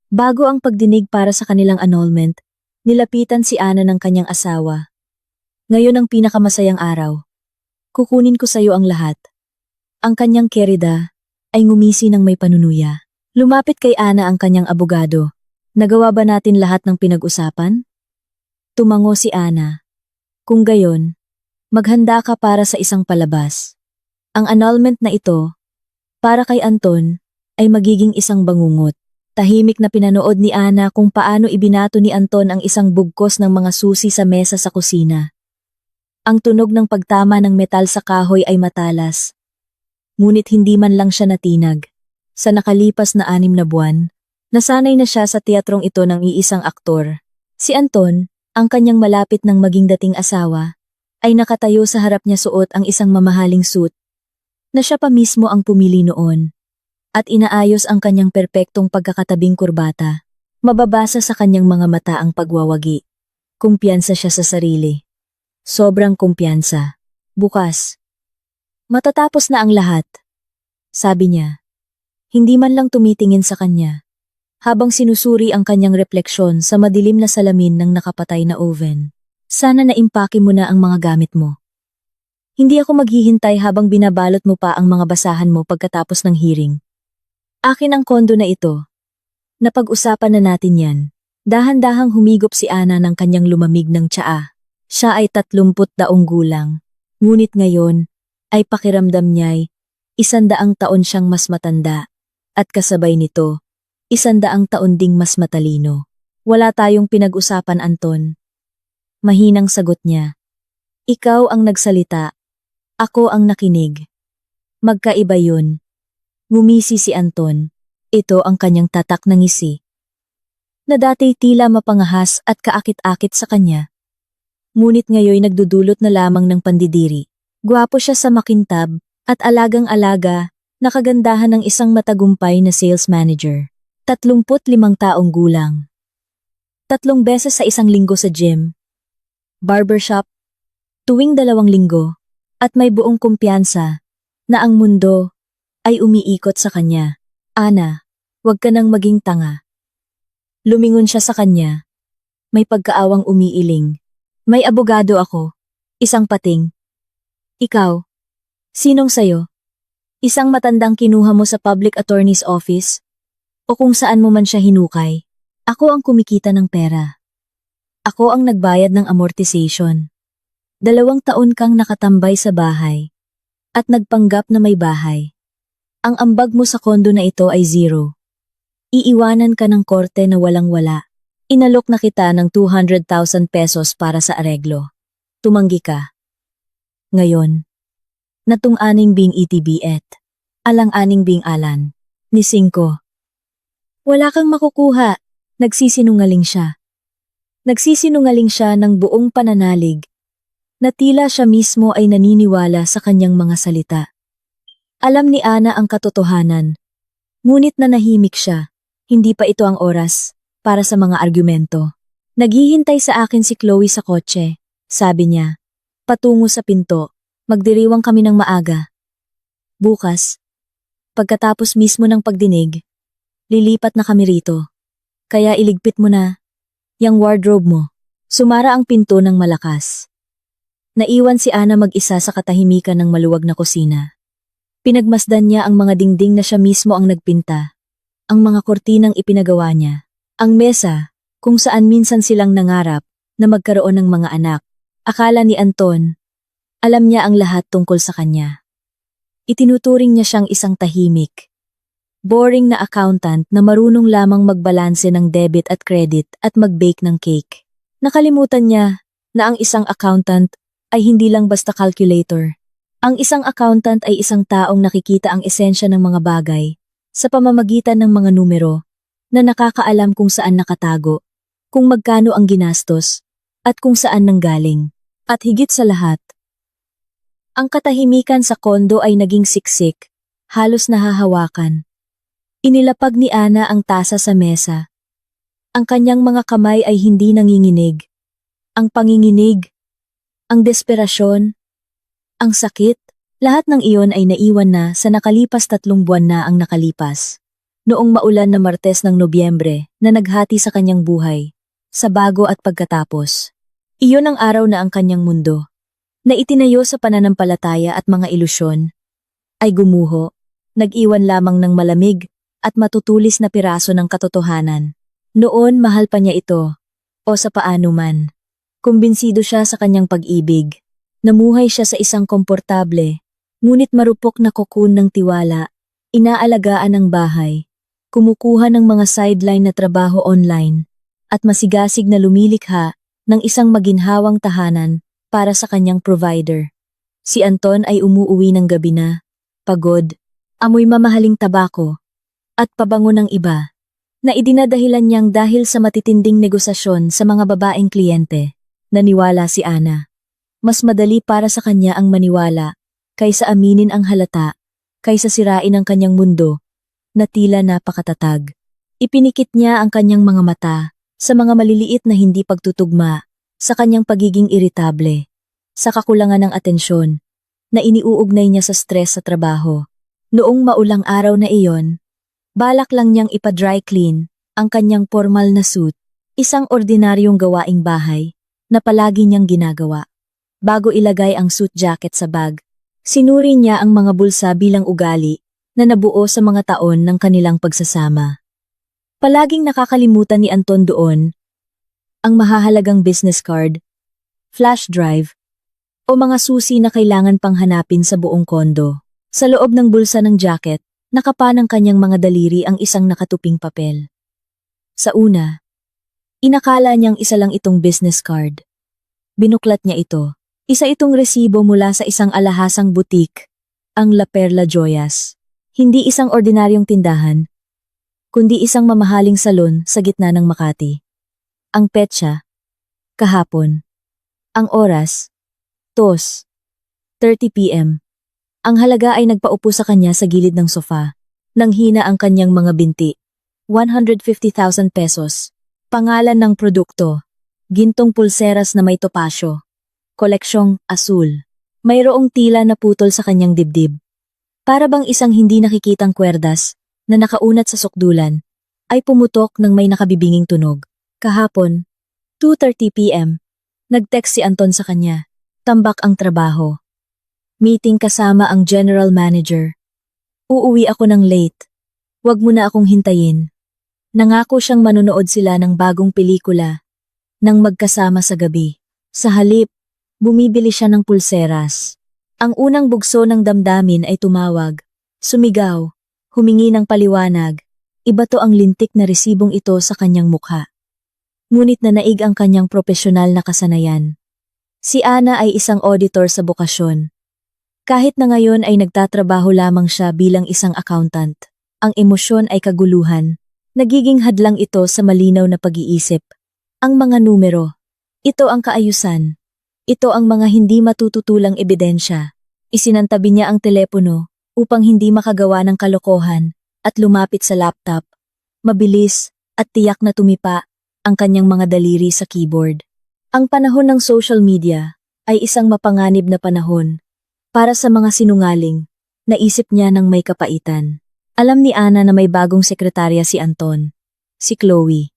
Bago ang pagdinig para sa kanilang annulment, nilapitan si Ana ng kanyang asawa. Ngayon ang pinakamasayang araw. Kukunin ko sa iyo ang lahat. Ang kanyang kerida ay ngumisi ng may panunuya. Lumapit kay Ana ang kanyang abogado. Nagawa ba natin lahat ng pinag-usapan? Tumango si Ana. Kung gayon, maghanda ka para sa isang palabas. Ang annulment na ito, para kay Anton, ay magiging isang bangungot. Tahimik na pinanood ni Ana kung paano ibinato ni Anton ang isang bugkos ng mga susi sa mesa sa kusina. Ang tunog ng pagtama ng metal sa kahoy ay matalas. Ngunit hindi man lang siya natinag. Sa nakalipas na 6 na buwan, nasanay na siya sa teatrong ito ng iisang aktor. Si Anton, ang kanyang malapit ng maging dating asawa, ay nakatayo sa harap niya suot ang isang mamahaling suit na siya pa mismo ang pumili noon. At inaayos ang kanyang perpektong pagkakatabing kurbata. Mababasa sa kanyang mga mata ang pagwawagi. Kumpiyansa siya sa sarili. Sobrang kumpiyansa. Bukas. Matatapos na ang lahat. Sabi niya. Hindi man lang tumitingin sa kanya. Habang sinusuri ang kanyang refleksyon sa madilim na salamin ng nakapatay na oven. Sana naimpake mo na ang mga gamit mo. Hindi ako maghihintay habang binabalot mo pa ang mga basahan mo pagkatapos ng hearing. Akin ang kondo na ito. Napag-usapan na natin yan. Dahan-dahang humigop si Ana ng kanyang lumamig ng tsaa. Siya ay 30 taong gulang. Ngunit ngayon, ay pakiramdam niya'y 100 taon siyang mas matanda. At kasabay nito, 100 taon ding mas matalino. Wala tayong pinag-usapan, Anton. Mahinang sagot niya. Ikaw ang nagsalita. Ako ang nakinig. Magkaiba yun. Ngumisi si Anton. Ito ang kanyang tatak na ngisi. Na dati tila mapangahas at kaakit-akit sa kanya. Ngunit ngayoy nagdudulot na lamang ng pandidiri. Gwapo siya sa makintab at alagang-alaga, nakagandahan ng isang matagumpay na sales manager. 35 taong gulang. 3 beses sa isang linggo sa gym. Barbershop. Tuwing 2 linggo. At may buong kumpiyansa na ang mundo ay umiikot sa kanya. Ana, huwag ka nang maging tanga. Lumingon siya sa kanya. May pagkaawang umiiling. May abogado ako. Isang pating. Ikaw. Sinong sayo? Isang matandang kinuha mo sa public attorney's office? O kung saan mo man siya hinukay? Ako ang kumikita ng pera. Ako ang nagbayad ng amortization. 2 taon kang nakatambay sa bahay. At nagpanggap na may bahay. Ang ambag mo sa kondo na ito ay 0. Iiwanan ka ng korte na walang-wala. Inalok na kita ng 200,000 pesos para sa areglo. Tumanggi ka. Ngayon, natung-aning bing itibet. Alang-aning bing alan. Ni 5. Wala kang makukuha. Nagsisinungaling siya. Nagsisinungaling siya ng buong pananalig. Na tila siya mismo ay naniniwala sa kanyang mga salita. Alam ni Ana ang katotohanan. Ngunit nanahimik siya. Hindi pa ito ang oras para sa mga argumento. Naghihintay sa akin si Chloe sa kotse. Sabi niya. Patungo sa pinto. Magdiriwang kami ng maaga. Bukas. Pagkatapos mismo ng pagdinig. Lilipat na kami rito. Kaya iligpit mo na. Yang wardrobe mo. Sumara ang pinto ng malakas. Naiwan si Ana mag-isa sa katahimikan ng maluwag na kusina. Pinagmasdan niya ang mga dingding na siya mismo ang nagpinta. Ang mga kortinang ipinagawa niya. Ang mesa, kung saan minsan silang nangarap na magkaroon ng mga anak. Akala ni Anton, alam niya ang lahat tungkol sa kanya. Itinuturing niya siyang isang tahimik. Boring na accountant na marunong lamang magbalanse ng debit at credit at mag-bake ng cake. Nakalimutan niya na ang isang accountant ay hindi lang basta calculator. Ang isang accountant ay isang taong nakikita ang esensya ng mga bagay sa pamamagitan ng mga numero na nakakaalam kung saan nakatago, kung magkano ang ginastos, at kung saan nanggaling. At higit sa lahat, ang katahimikan sa kondo ay naging siksik, halos nahahawakan. Inilapag ni Ana ang tasa sa mesa. Ang kanyang mga kamay ay hindi nanginginig. Ang panginginig, ang desperasyon, ang sakit, lahat ng iyon ay naiwan na sa nakalipas 3 buwan na ang nakalipas. noong maulan na Martes ng Nobyembre na naghati sa kanyang buhay, sa bago at pagkatapos. Iyon ang araw na ang kanyang mundo, na itinayo sa pananampalataya at mga ilusyon, ay gumuho, nag-iwan lamang ng malamig at matutulis na piraso ng katotohanan. Noon mahal pa niya ito, o sa paano man. Kumbinsido siya sa kanyang pag-ibig. Namuhay siya sa isang komportable, ngunit marupok na kokon ng tiwala, inaalagaan ng bahay, kumukuha ng mga sideline na trabaho online, at masigasig na lumilikha ng isang maginhawang tahanan para sa kanyang provider. Si Anton ay umuuwi ng gabi na, pagod, amoy mamahaling tabako, at pabango ng iba, na idinadahilan niyang dahil sa matitinding negosasyon sa mga babaeng kliyente. Naniwala si Ana. Mas madali para sa kanya ang maniwala, kaysa aminin ang halata, kaysa sirain ang kanyang mundo, na tila napakatatag. Ipinikit niya ang kanyang mga mata, sa mga maliliit na hindi pagtutugma, sa kanyang pagiging iritable, sa kakulangan ng atensyon, na iniuugnay niya sa stress sa trabaho. Noong maulang araw na iyon, balak lang niyang ipa-dry clean ang kanyang formal na suit, isang ordinaryong gawaing bahay, na palagi niyang ginagawa. Bago ilagay ang suit jacket sa bag, sinuri niya ang mga bulsa bilang ugali na nabuo sa mga taon ng kanilang pagsasama. Palaging nakakalimutan ni Anton doon ang mahahalagang business card, flash drive, o mga susi na kailangan pang hanapin sa buong kondo. Sa loob ng bulsa ng jacket, nakapa ng kanyang mga daliri ang isang nakatuping papel. Sa una, inakala niyang isa lang itong business card. Binuklat niya ito. Isa itong resibo mula sa isang alahasang butik, ang La Perla Joyas. Hindi isang ordinaryong tindahan, kundi isang mamahaling salon sa gitna ng Makati. Ang petsa, kahapon. Ang oras, 2:30 p.m. Ang halaga ay nagpaupo sa kanya sa gilid ng sofa. Nanghina ang kanyang mga binti. 150,000 pesos. Pangalan ng produkto. Gintong pulseras na may topasyo. Koleksyong asul. Mayroong tila na putol sa kanyang dibdib. Para bang isang hindi nakikitang kwerdas na nakaunat sa sukdulan ay pumutok ng may nakabibinging tunog. Kahapon, 2:30 p.m. Nag-text si Anton sa kanya. Tambak ang trabaho. Meeting kasama ang general manager. Uuwi ako ng late. Huwag mo na akong hintayin. Nangako siyang manonood sila ng bagong pelikula nang magkasama sa gabi. Sa halip, bumibili siya ng pulseras. Ang unang bugso ng damdamin ay tumawag, sumigaw, humingi ng paliwanag. Iba to ang lintik na resibong ito sa kanyang mukha. Ngunit nanaig ang kanyang propesyonal na kasanayan. Si Ana ay isang auditor sa bokasyon. Kahit na ngayon ay nagtatrabaho lamang siya bilang isang accountant, ang emosyon ay kaguluhan. Nagiging hadlang ito sa malinaw na pag-iisip. Ang mga numero. Ito ang kaayusan. Ito ang mga hindi matututulang ebidensya. Isinantabi niya ang telepono upang hindi makagawa ng kalokohan at lumapit sa laptop. Mabilis at tiyak na tumipa ang kanyang mga daliri sa keyboard. Ang panahon ng social media ay isang mapanganib na panahon para sa mga sinungaling. Naisip niya ng may kapaitan. Alam ni Ana na may bagong sekretarya si Anton, si Chloe.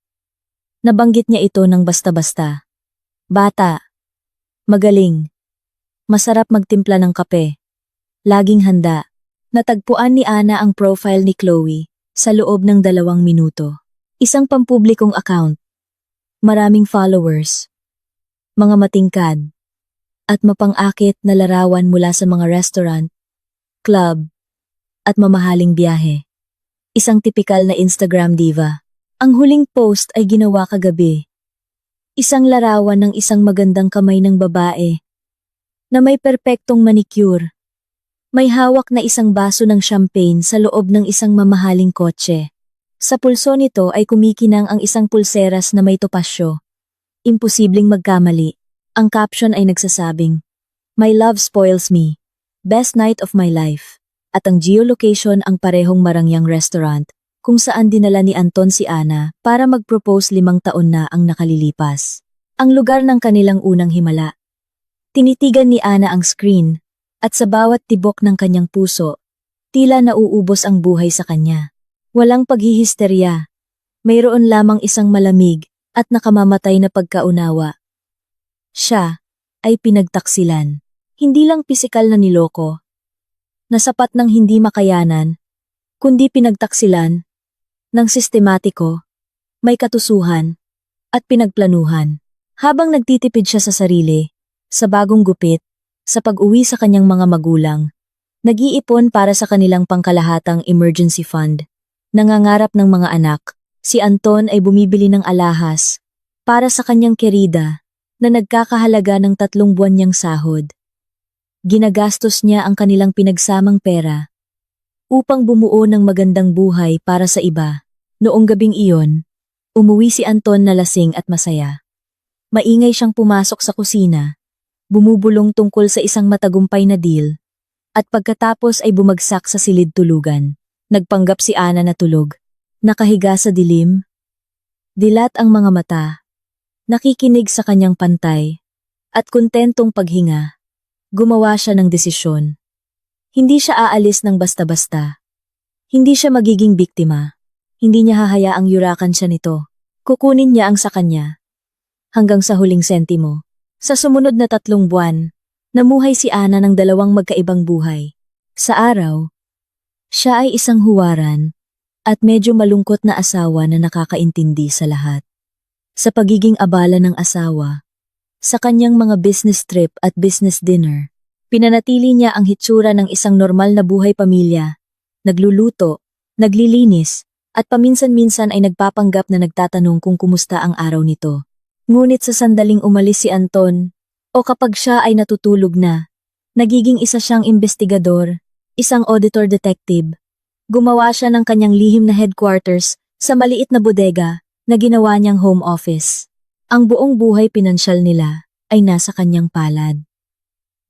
Nabanggit niya ito ng basta-basta. Bata, magaling, masarap magtimpla ng kape, laging handa. Natagpuan ni Ana ang profile ni Chloe sa loob ng 2 minuto. Isang pampublikong account, maraming followers, mga matingkad, at mapang-akit na larawan mula sa mga restaurant, club, at mamahaling biyahe. Isang tipikal na Instagram diva. Ang huling post ay ginawa kagabi. Isang larawan ng isang magandang kamay ng babae na may perpektong manicure. May hawak na isang baso ng champagne sa loob ng isang mamahaling kotse. Sa pulso nito ay kumikinang ang isang pulseras na may topasyo. Imposibleng magkamali. Ang caption ay nagsasabing, "My love spoils me. Best night of my life." At ang geolocation ang parehong marangyang restaurant, kung saan dinala ni Anton si Ana para mag-propose 5 taon na ang nakalilipas. Ang lugar ng kanilang unang himala. Tinitigan ni Ana ang screen, at sa bawat tibok ng kanyang puso, tila nauubos ang buhay sa kanya. Walang paghihisterya. Mayroon lamang isang malamig at nakamamatay na pagkaunawa. Siya ay pinagtaksilan. Hindi lang pisikal na niloko, na sapat ng hindi makayanan, kundi pinagtaksilan ng sistematiko, may katusuhan, at pinagplanuhan. Habang nagtitipid siya sa sarili, sa bagong gupit, sa pag-uwi sa kanyang mga magulang, nag-iipon para sa kanilang pangkalahatang emergency fund. Nangangarap ng mga anak, si Anton ay bumibili ng alahas para sa kanyang kerida na nagkakahalaga ng 3 buwan niyang sahod. Ginagastos niya ang kanilang pinagsamang pera upang bumuo ng magandang buhay para sa iba. Noong gabing iyon, umuwi si Anton na lasing at masaya. Maingay siyang pumasok sa kusina, bumubulong tungkol sa isang matagumpay na deal, at pagkatapos ay bumagsak sa silid tulugan. Nagpanggap si Ana na tulog. Nakahiga sa dilim, dilat ang mga mata, nakikinig sa kanyang pantay, at kontentong paghinga. Gumawa siya ng desisyon. Hindi siya aalis ng basta-basta. Hindi siya magiging biktima. Hindi niya hahayaang yurakan siya nito. Kukunin niya ang sa kanya. Hanggang sa huling sentimo. Sa sumunod na 3 buwan, namuhay si Ana ng 2 magkaibang buhay. Sa araw, siya ay isang huwaran at medyo malungkot na asawa na nakakaintindi sa lahat. Sa pagiging abala ng asawa, sa kanyang mga business trip at business dinner, pinanatili niya ang hitsura ng isang normal na buhay pamilya, nagluluto, naglilinis, at paminsan-minsan ay nagpapanggap na nagtatanong kung kumusta ang araw nito. Ngunit sa sandaling umalis si Anton, o kapag siya ay natutulog na, nagiging isa siyang investigador, isang auditor detective. Gumawa siya ng kanyang lihim na headquarters sa maliit na bodega na ginawa niyang home office. Ang buong buhay pinansyal nila ay nasa kanyang palad.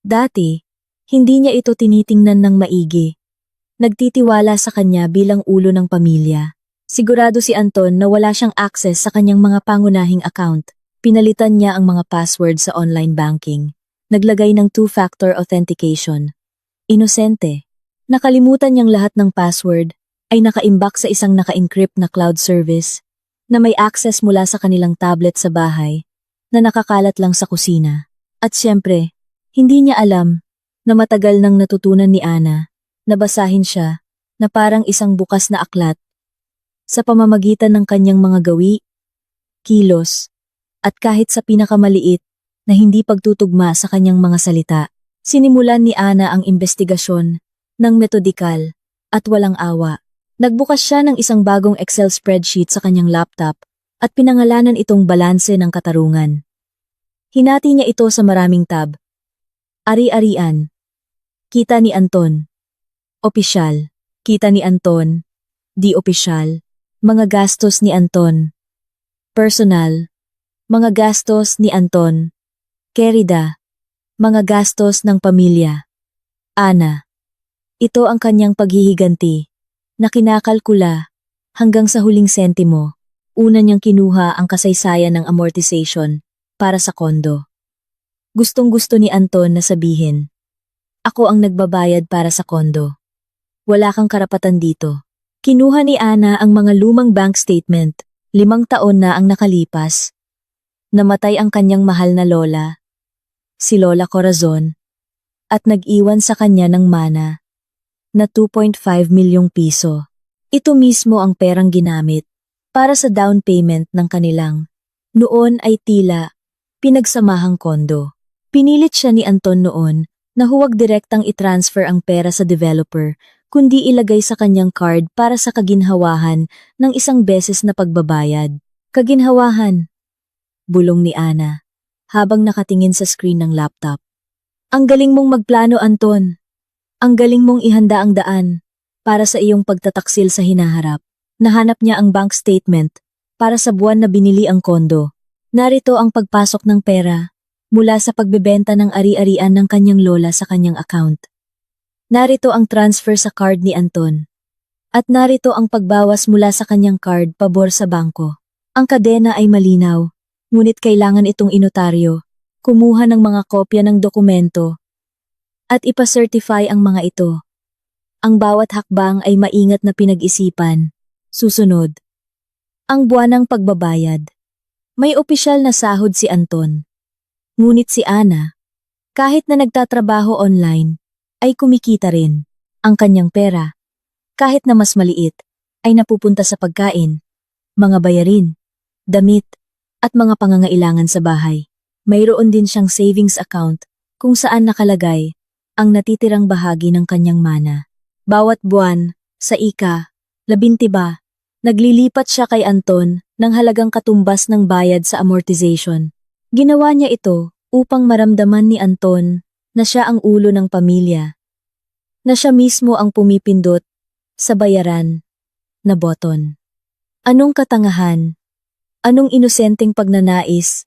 Dati, hindi niya ito tinitingnan ng maigi. Nagtitiwala sa kanya bilang ulo ng pamilya. Sigurado si Anton na wala siyang access sa kanyang mga pangunahing account. Pinalitan niya ang mga password sa online banking. Naglagay ng 2-factor authentication. Inosente. Nakalimutan niyang lahat ng password ay nakaimbak sa isang naka-encrypt na cloud service na may access mula sa kanilang tablet sa bahay na nakakalat lang sa kusina. At siyempre, hindi niya alam na matagal nang natutunan ni Ana na basahin siya na parang isang bukas na aklat sa pamamagitan ng kanyang mga gawi, kilos, at kahit sa pinakamaliit na hindi pagtutugma sa kanyang mga salita. Sinimulan ni Ana ang investigasyon ng metodikal at walang awa. Nagbukas siya ng isang bagong Excel spreadsheet sa kanyang laptop at pinangalanan itong balanse ng katarungan. Hinati niya ito sa maraming tab. Ari-arian. Kita ni Anton. Opisyal. Kita ni Anton. Di opisyal. Mga gastos ni Anton. Personal. Mga gastos ni Anton. Kerida. Mga gastos ng pamilya. Ana. Ito ang kanyang paghihiganti, na kinakalkula hanggang sa huling sentimo. Una niyang kinuha ang kasaysayan ng amortization para sa kondo. Gustong-gusto ni Anton na sabihin, "Ako ang nagbabayad para sa kondo. Wala kang karapatan dito." Kinuha ni Ana ang mga lumang bank statement. 5 taon na ang nakalipas. Namatay ang kanyang mahal na lola, si Lola Corazon, at nag-iwan sa kanya ng mana na 2.5 milyong piso. Ito mismo ang perang ginamit para sa down payment ng kanilang noon ay tila pinagsamahang kondo. Pinilit siya ni Anton noon na huwag direktang i-transfer ang pera sa developer, kundi ilagay sa kanyang card para sa kaginhawahan ng isang beses na pagbabayad. Kaginhawahan, bulong ni Ana, habang nakatingin sa screen ng laptop. Ang galing mong magplano, Anton. Ang galing mong ihanda ang daan para sa iyong pagtataksil sa hinaharap. Nahanap niya ang bank statement para sa buwan na binili ang kondo. Narito ang pagpasok ng pera mula sa pagbebenta ng ari-arian ng kanyang lola sa kanyang account. Narito ang transfer sa card ni Anton. At narito ang pagbawas mula sa kanyang card pabor sa bangko. Ang kadena ay malinaw, ngunit kailangan itong inotaryo, kumuha ng mga kopya ng dokumento, at ipa-certify ang mga ito. Ang bawat hakbang ay maingat na pinag-isipan, Susunod. Ang buwanang pagbabayad. May opisyal na sahod si Anton. Ngunit si Ana, kahit na nagtatrabaho online, ay kumikita rin. Ang kanyang pera, kahit na mas maliit, ay napupunta sa pagkain, mga bayarin, damit, at mga pangangailangan sa bahay. Mayroon din siyang savings account kung saan nakalagay ang natitirang bahagi ng kanyang mana. Bawat buwan, sa ika-12, naglilipat siya kay Anton ng halagang katumbas ng bayad sa amortization. Ginawa niya ito upang maramdaman ni Anton na siya ang ulo ng pamilya, na siya mismo ang pumipindot sa bayaran na button. Anong katangahan? Anong inosenteng pagnanais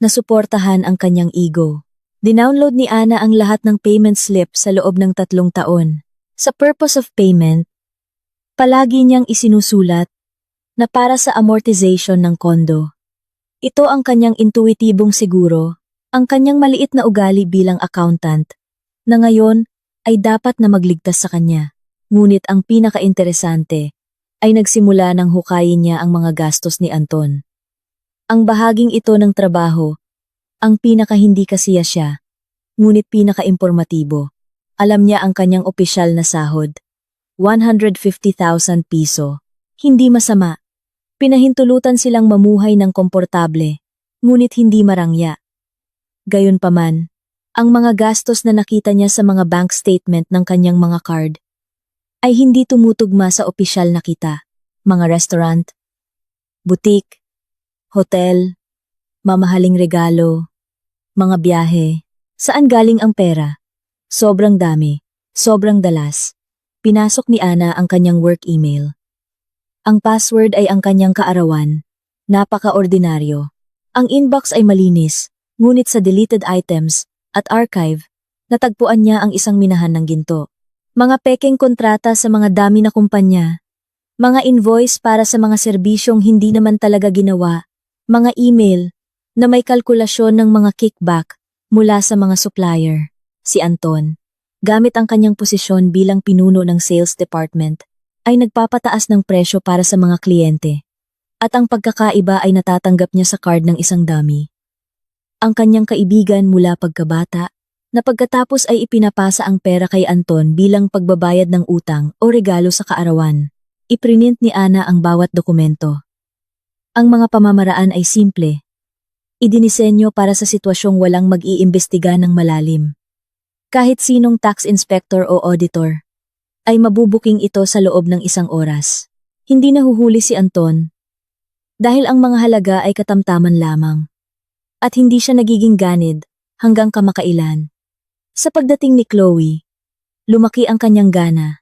na suportahan ang kanyang ego? Dinownload ni Ana ang lahat ng payment slip sa loob ng 3 taon. Sa purpose of payment, palagi niyang isinusulat na para sa amortization ng kondo. Ito ang kanyang intuitibong siguro, ang kanyang maliit na ugali bilang accountant, na ngayon ay dapat na magligtas sa kanya. Ngunit ang pinaka-interesante ay nagsimula nang hukayin niya ang mga gastos ni Anton. Ang bahaging ito ng trabaho, ang pinaka-hindi kasiya siya, ngunit pinaka-impormatibo. Alam niya ang kanyang opisyal na sahod, 150,000 piso. Hindi masama. Pinahintulutan silang mamuhay ng komportable, ngunit hindi marangya. Gayunpaman, ang mga gastos na nakita niya sa mga bank statement ng kanyang mga card ay hindi tumutugma sa opisyal na kita. Mga restaurant, butik, hotel, mamahaling regalo, mga biyahe. Saan galing ang pera? Sobrang dami, sobrang dalas. Pinasok ni Ana ang kanyang work email. Ang password ay ang kanyang kaarawan. Napaka-ordinaryo. Ang inbox ay malinis, ngunit sa deleted items at archive, natagpuan niya ang isang minahan ng ginto. Mga pekeng kontrata sa mga dami na kumpanya. Mga invoice para sa mga serbisyong hindi naman talaga ginawa. Mga email na may kalkulasyon ng mga kickback mula sa mga supplier. Si Anton, gamit ang kanyang posisyon bilang pinuno ng sales department, ay nagpapataas ng presyo para sa mga kliyente. At ang pagkakaiba ay natatanggap niya sa card ng isang dummy. Ang kanyang kaibigan mula pagkabata, na pagkatapos ay ipinapasa ang pera kay Anton bilang pagbabayad ng utang o regalo sa kaarawan. Iprinint ni Ana ang bawat dokumento. Ang mga pamamaraan ay simple. Idinisenyo para sa sitwasyong walang mag-iimbestiga ng malalim. Kahit sinong tax inspector o auditor, ay mabubuking ito sa loob ng 1 oras. Hindi nahuhuli si Anton, dahil ang mga halaga ay katamtaman lamang. At hindi siya nagiging ganid hanggang kamakailan. Sa pagdating ni Chloe, lumaki ang kanyang gana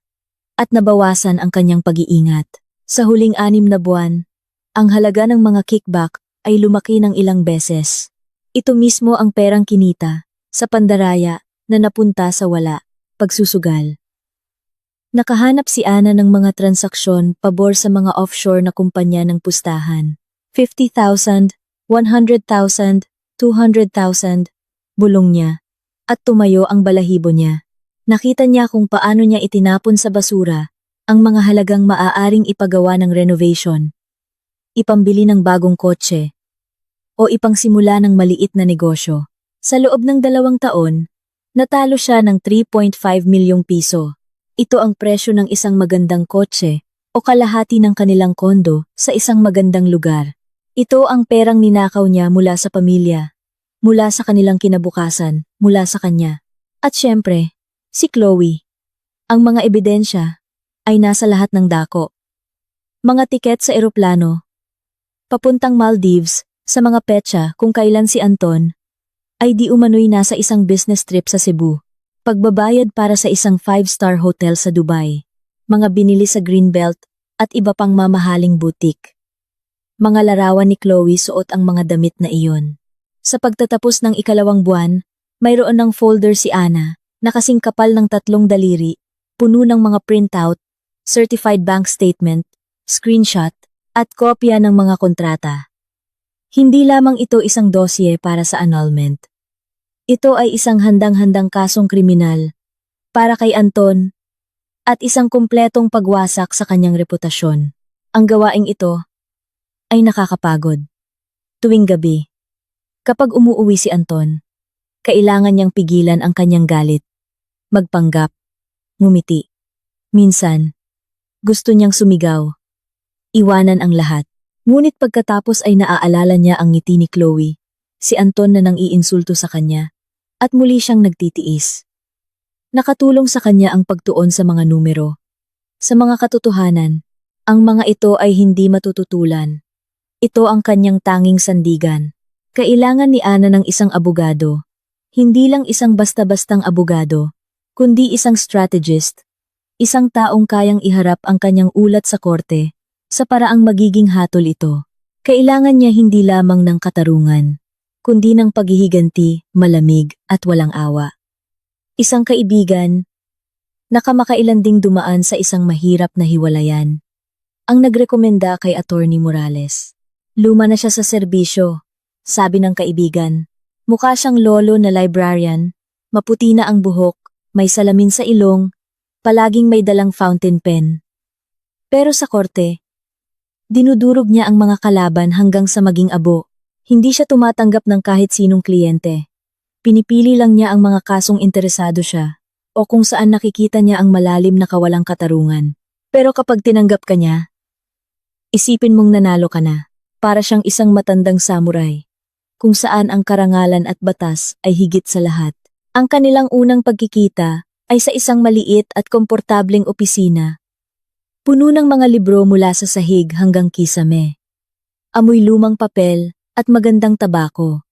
at nabawasan ang kanyang pag-iingat. Sa huling 6 na buwan, ang halaga ng mga kickback ay lumaki ng ilang beses. Ito mismo ang perang kinita sa pandaraya na napunta sa wala, pagsusugal. Nakahanap si Ana ng mga transaksyon pabor sa mga offshore na kumpanya ng pustahan. 50,000, 100,000, 200,000, bulong niya, at tumayo ang balahibo niya. Nakita niya kung paano niya itinapon sa basura ang mga halagang maaaring ipagawa ng renovation, ipambili ng bagong kotse, o ipangsimula ng maliit na negosyo. Sa loob ng 2 taon, natalo siya ng 3.5 milyong piso. Ito ang presyo ng isang magandang kotse o kalahati ng kanilang kondo sa isang magandang lugar. Ito ang perang ninakaw niya mula sa pamilya, mula sa kanilang kinabukasan, mula sa kanya. At syempre, si Chloe. Ang mga ebidensya ay nasa lahat ng dako. Mga tiket sa eroplano, papuntang Maldives, sa mga petsa kung kailan si Anton ay di umano'y nasa isang business trip sa Cebu. Pagbabayad para sa isang 5-star hotel sa Dubai, mga binili sa Greenbelt at iba pang mamahaling butik. Mga larawan ni Chloe suot ang mga damit na iyon. Sa pagtatapos ng 2 buwan, mayroon ng folder si Ana na kasing kapal ng 3 daliri, puno ng mga printout, certified bank statement, screenshot, at kopya ng mga kontrata. Hindi lamang ito isang dosye para sa annulment. Ito ay isang handang-handang kasong kriminal para kay Anton at isang kumpletong pagwasak sa kanyang reputasyon. Ang gawaing ito ay nakakapagod. Tuwing gabi, kapag umuuwi si Anton, kailangan niyang pigilan ang kanyang galit, magpanggap, ngumiti. Minsan, gusto niyang sumigaw, iwanan ang lahat. Ngunit pagkatapos ay naaalala niya ang ngiti ni Chloe, si Anton na nang iinsulto sa kanya, at muli siyang nagtitiis. Nakatulong sa kanya ang pagtuon sa mga numero. Sa mga katotohanan, ang mga ito ay hindi matututulan. Ito ang kanyang tanging sandigan. Kailangan ni Ana ng isang abogado. Hindi lang isang basta-bastang abogado, kundi isang strategist. Isang taong kayang iharap ang kanyang ulat sa korte, sa paraang magiging hatol ito. Kailangan niya hindi lamang ng katarungan, kundi ng paghihiganti, malamig at walang awa. Isang kaibigan, nakamakailan ding dumaan sa isang mahirap na hiwalayan. Ang nagrekomenda kay Attorney Morales. Luma na siya sa serbisyo, sabi ng kaibigan. Mukha siyang lolo na librarian, maputi na ang buhok, may salamin sa ilong, palaging may dalang fountain pen. Pero sa korte, dinudurog niya ang mga kalaban hanggang sa maging abo. Hindi siya tumatanggap ng kahit sinong kliyente. Pinipili lang niya ang mga kasong interesado siya, o kung saan nakikita niya ang malalim na kawalang katarungan. Pero kapag tinanggap ka niya, isipin mong nanalo ka na, para siyang isang matandang samurai, kung saan ang karangalan at batas ay higit sa lahat. Ang kanilang unang pagkikita ay sa isang maliit at komportableng opisina. Puno ng mga libro mula sa sahig hanggang kisame. Amoy lumang papel at magandang tabako.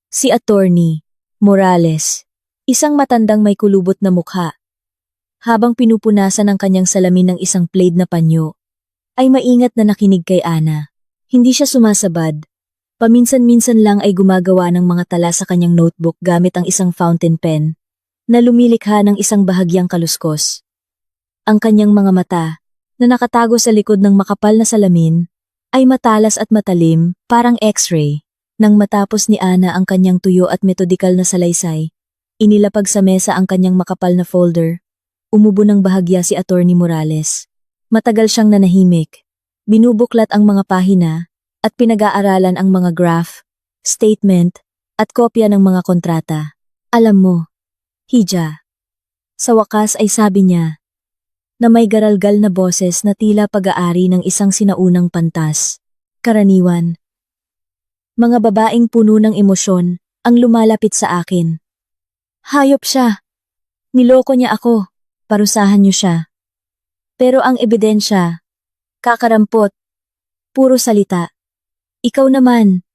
Si Attorney Morales, isang matandang may kulubot na mukha. Habang pinupunasan ang kanyang salamin ng isang plaid na panyo, ay maingat na nakinig kay Ana. Hindi siya sumasabad. Paminsan-minsan lang ay gumagawa ng mga tala sa kanyang notebook gamit ang isang fountain pen, na lumilikha ng isang bahagyang kaluskos. Ang kanyang mga mata, na nakatago sa likod ng makapal na salamin, ay matalas at matalim, parang x-ray. Nang matapos ni Ana ang kanyang tuyo at metodikal na salaysay, inilapag sa mesa ang kanyang makapal na folder. Umubo ng bahagya si Attorney Morales. Matagal siyang nanahimik. Binubuklat ang mga pahina at pinag-aaralan ang mga graph, statement, at kopya ng mga kontrata. Alam mo, Hija, sa wakas ay sabi niya, na may garalgal na boses na tila pag-aari ng isang sinaunang pantas. Karaniwan. Mga babaeng puno ng emosyon ang lumalapit sa akin. Hayop siya. Niloko niya ako. Parusahan niyo siya. Pero ang ebidensya, kakarampot, puro salita. Ikaw naman,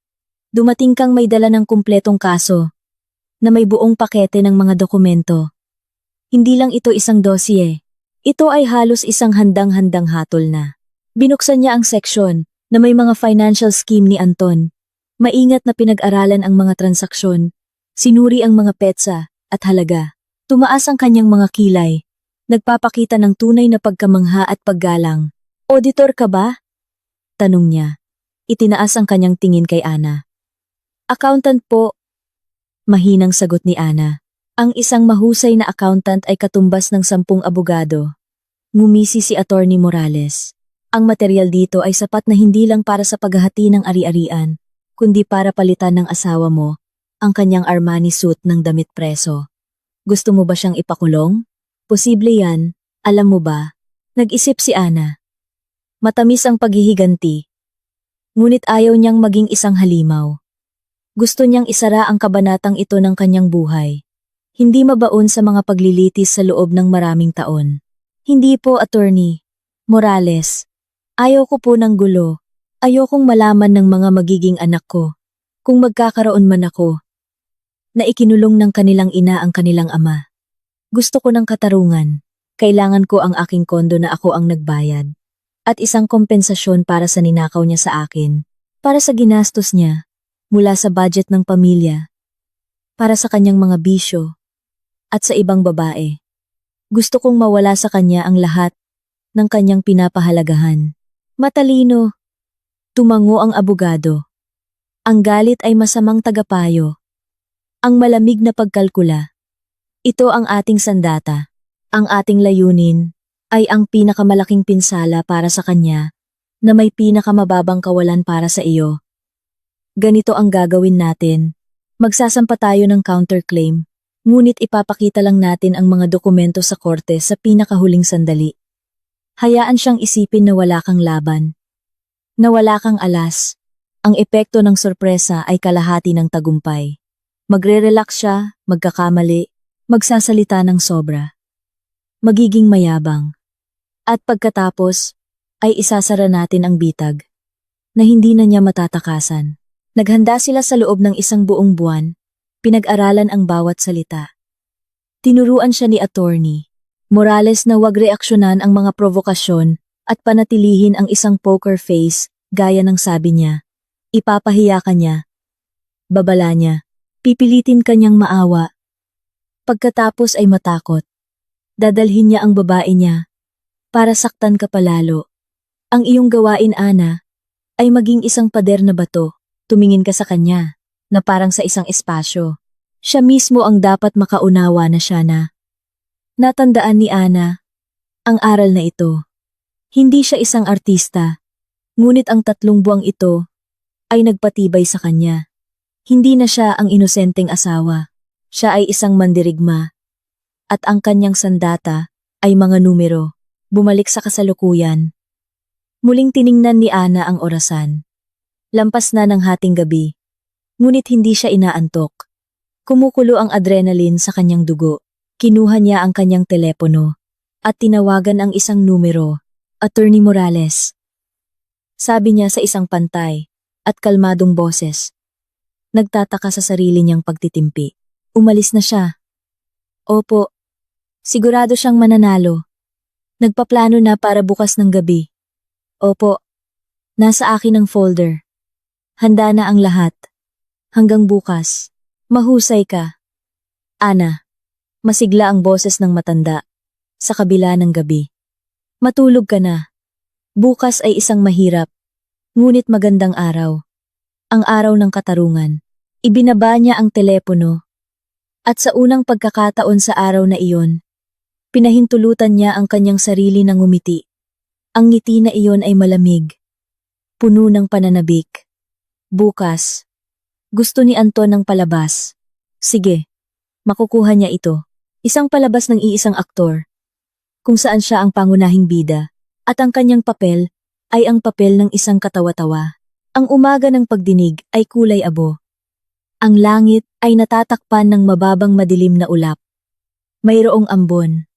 dumating kang may dala ng kumpletong kaso, na may buong pakete ng mga dokumento. Hindi lang ito isang dosye. Ito ay halos isang handang-handang hatol na. Binuksan niya ang seksyon na may mga financial scheme ni Anton. Maingat na pinag-aralan ang mga transaksyon, sinuri ang mga petsa at halaga. Tumaas ang kanyang mga kilay. Nagpapakita ng tunay na pagkamangha at paggalang. Auditor ka ba? Tanong niya. Itinaas ang kanyang tingin kay Ana. Accountant po. Mahinang sagot ni Ana. Ang isang mahusay na accountant ay katumbas ng 10 abogado. Ngumisi si Attorney Morales. Ang material dito ay sapat na hindi lang para sa paghahati ng ari-arian, kundi para palitan ng asawa mo ang kanyang Armani suit ng damit preso. Gusto mo ba siyang ipakulong? Posible yan, alam mo ba? Nag-isip si Ana. Matamis ang paghihiganti. Ngunit ayaw niyang maging isang halimaw. Gusto niyang isara ang kabanatang ito ng kanyang buhay. Hindi mabaon sa mga paglilitis sa loob ng maraming taon. Hindi po, Attorney Morales. Ayaw ko po ng gulo. Ayokong malaman ng mga magiging anak ko, kung magkakaroon man ako, na ikinulong ng kanilang ina ang kanilang ama. Gusto ko ng katarungan. Kailangan ko ang aking kondo na ako ang nagbayad. At isang kompensasyon para sa ninakaw niya sa akin. Para sa ginastos niya, mula sa budget ng pamilya. Para sa kanyang mga bisyo. At sa ibang babae. Gusto kong mawala sa kanya ang lahat ng kanyang pinapahalagahan. Matalino. Tumango ang abogado. Ang galit ay masamang tagapayo. Ang malamig na pagkalkula. Ito ang ating sandata. Ang ating layunin ay ang pinakamalaking pinsala para sa kanya na may pinakamababang kawalan para sa iyo. Ganito ang gagawin natin. Magsasampa tayo ng counterclaim, ngunit ipapakita lang natin ang mga dokumento sa korte sa pinakahuling sandali. Hayaan siyang isipin na wala kang laban, na wala kang alas. Ang epekto ng sorpresa ay kalahati ng tagumpay. Magre-relax siya, magkakamali, magsasalita ng sobra. Magiging mayabang. At pagkatapos, ay isasara natin ang bitag, na hindi na niya matatakasan. Naghanda sila sa loob ng isang buong buwan, pinag-aralan ang bawat salita. Tinuruan siya ni Attorney Morales na huwag reaksyonan ang mga provokasyon at panatilihin ang isang poker face, gaya ng sabi niya. Ipapahiya ka niya. Babala niya. Pipilitin kanyang maawa. Pagkatapos ay matakot. Dadalhin niya ang babae niya. Para saktan ka palalo. Ang iyong gawain, Ana, ay maging isang pader na bato. Tumingin ka sa kanya, na parang sa isang espasyo. Siya mismo ang dapat makaunawa na siya na. Natandaan ni Ana ang aral na ito. Hindi siya isang artista, ngunit ang 3 buwang ito ay nagpatibay sa kanya. Hindi na siya ang inosenteng asawa. Siya ay isang mandirigma. At ang kanyang sandata ay mga numero. Bumalik sa kasalukuyan. Muling tiningnan ni Ana ang orasan. Lampas na ng hating gabi. Ngunit hindi siya inaantok. Kumukulo ang adrenaline sa kanyang dugo. Kinuha niya ang kanyang telepono at tinawagan ang isang numero, Attorney Morales. Sabi niya sa isang pantay at kalmadong boses. Nagtataka sa sarili niyang pagtitimpi. Umalis na siya. Opo, sigurado siyang mananalo. Nagpaplano na para bukas ng gabi. Opo, nasa akin ang folder. Handa na ang lahat. Hanggang bukas. Mahusay ka. Ana. Masigla ang boses ng matanda. Sa kabila ng gabi. Matulog ka na. Bukas ay isang mahirap. Ngunit magandang araw. Ang araw ng katarungan. Ibinaba niya ang telepono. At sa unang pagkakataon sa araw na iyon, pinahintulutan niya ang kanyang sarili ng ngumiti. Ang ngiti na iyon ay malamig. Puno ng pananabik. Bukas. Gusto ni Anton ng palabas. Sige. Makukuha niya ito. Isang palabas ng iisang aktor. Kung saan siya ang pangunahing bida. At ang kanyang papel ay ang papel ng isang katawa-tawa. Ang umaga ng pagdinig ay kulay abo. Ang langit ay natatakpan ng mababang madilim na ulap. Mayroong ambon.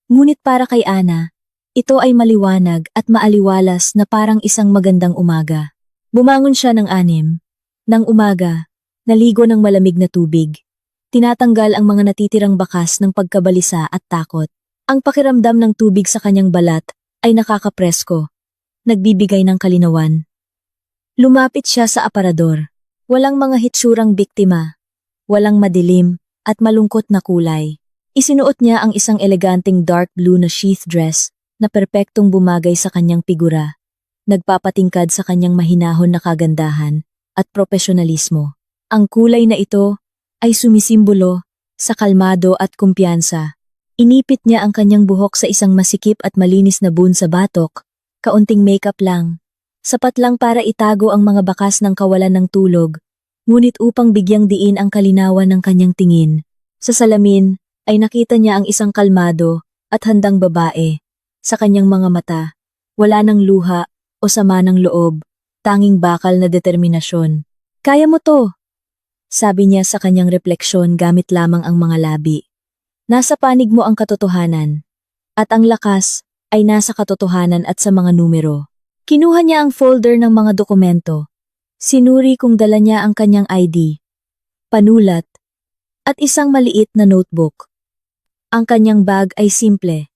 Ngunit para kay Ana, ito ay maliwanag at maaliwalas na parang isang magandang umaga. Bumangon siya ng 6 ng umaga, naligo ng malamig na tubig. Tinatanggal ang mga natitirang bakas ng pagkabalisa at takot. Ang pakiramdam ng tubig sa kanyang balat ay nakakapresko. Nagbibigay ng kalinawan. Lumapit siya sa aparador. Walang mga hitsurang biktima. Walang madilim at malungkot na kulay. Isinuot niya ang isang eleganteng dark blue na sheath dress na perpektong bumagay sa kanyang figura. Nagpapatingkad sa kanyang mahinahon na kagandahan at propesyonalismo. Ang kulay na ito ay sumisimbolo sa kalmado at kumpiyansa. Inipit niya ang kanyang buhok sa isang masikip at malinis na bun sa batok. Kaunting makeup lang. Sapat lang para itago ang mga bakas ng kawalan ng tulog, ngunit upang bigyang diin ang kalinawan ng kanyang tingin. Sa salamin ay nakita niya ang isang kalmado at handang babae. Sa kanyang mga mata, wala ng luha o sama ng loob, tanging bakal na determinasyon. Kaya mo to! Sabi niya sa kanyang refleksyon gamit lamang ang mga labi. Nasa panig mo ang katotohanan, at ang lakas ay nasa katotohanan at sa mga numero. Kinuha niya ang folder ng mga dokumento. Sinuri kung dala niya ang kanyang ID, panulat, at isang maliit na notebook. Ang kanyang bag ay simple.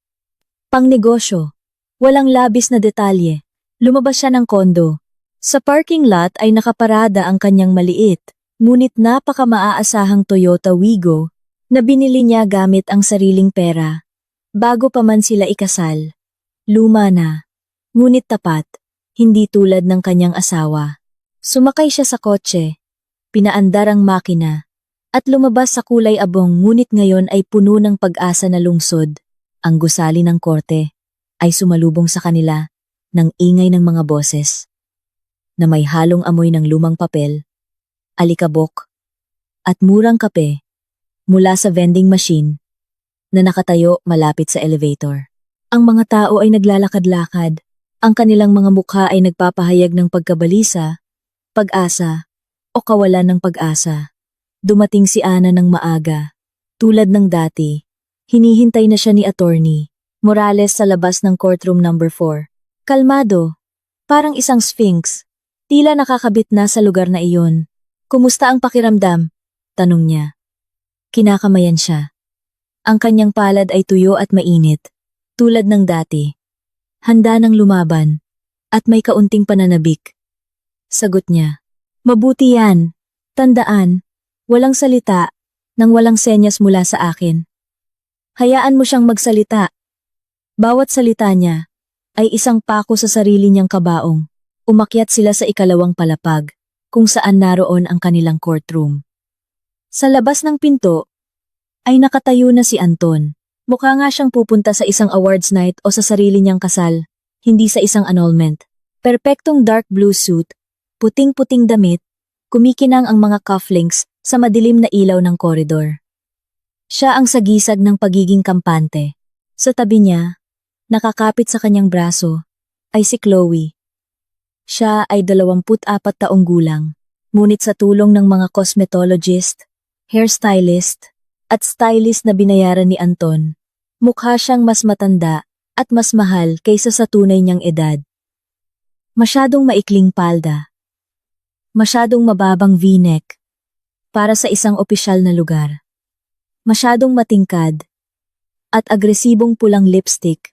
Pangnegosyo. Walang labis na detalye. Lumabas siya ng kondo. Sa parking lot ay nakaparada ang kanyang maliit, ngunit napaka-maaasahang Toyota Wigo na binili niya gamit ang sariling pera. Bago pa man sila ikasal. Luma na. Ngunit tapat. Hindi tulad ng kanyang asawa. Sumakay siya sa kotse, pinaandar ang makina, at lumabas sa kulay abong ngunit ngayon ay puno ng pag-asa na lungsod. Ang gusali ng korte ay sumalubong sa kanila. ng ingay ng mga boses na may halong amoy ng lumang papel, alikabok, at murang kape mula sa vending machine na nakatayo malapit sa elevator. Ang mga tao ay naglalakad-lakad, ang kanilang mga mukha ay nagpapahayag ng pagkabalisa, pag-asa, o kawalan ng pag-asa. Dumating si Ana ng maaga. Tulad ng dati, hinihintay na siya ni Attorney Morales sa labas ng courtroom number 4. Kalmado, parang isang sphinx, tila nakakabit na sa lugar na iyon. Kumusta ang pakiramdam? Tanong niya. Kinakamayan siya. Ang kanyang palad ay tuyo at mainit, tulad ng dati. Handa ng lumaban, at may kaunting pananabik. Sagot niya. Mabuti yan. Tandaan, walang salita, nang walang senyas mula sa akin. Hayaan mo siyang magsalita. Bawat salita niya ay isang pako sa sarili niyang kabaong. Umakyat sila sa ikalawang palapag, kung saan naroon ang kanilang courtroom. Sa labas ng pinto, ay nakatayo na si Anton. Mukha nga siyang pupunta sa isang awards night o sa sarili niyang kasal, hindi sa isang annulment. Perpektong dark blue suit, puting-puting damit, kumikinang ang mga cufflinks sa madilim na ilaw ng koridor. Siya ang sagisag ng pagiging kampante. Sa tabi niya, nakakapit sa kanyang braso, ay si Chloe. Siya ay 24 taong gulang, ngunit sa tulong ng mga cosmetologist, hairstylist, at stylist na binayaran ni Anton, mukha siyang mas matanda at mas mahal kaysa sa tunay niyang edad. Masyadong maikling palda. Masyadong mababang V-neck para sa isang opisyal na lugar. Masyadong matingkad at agresibong pulang lipstick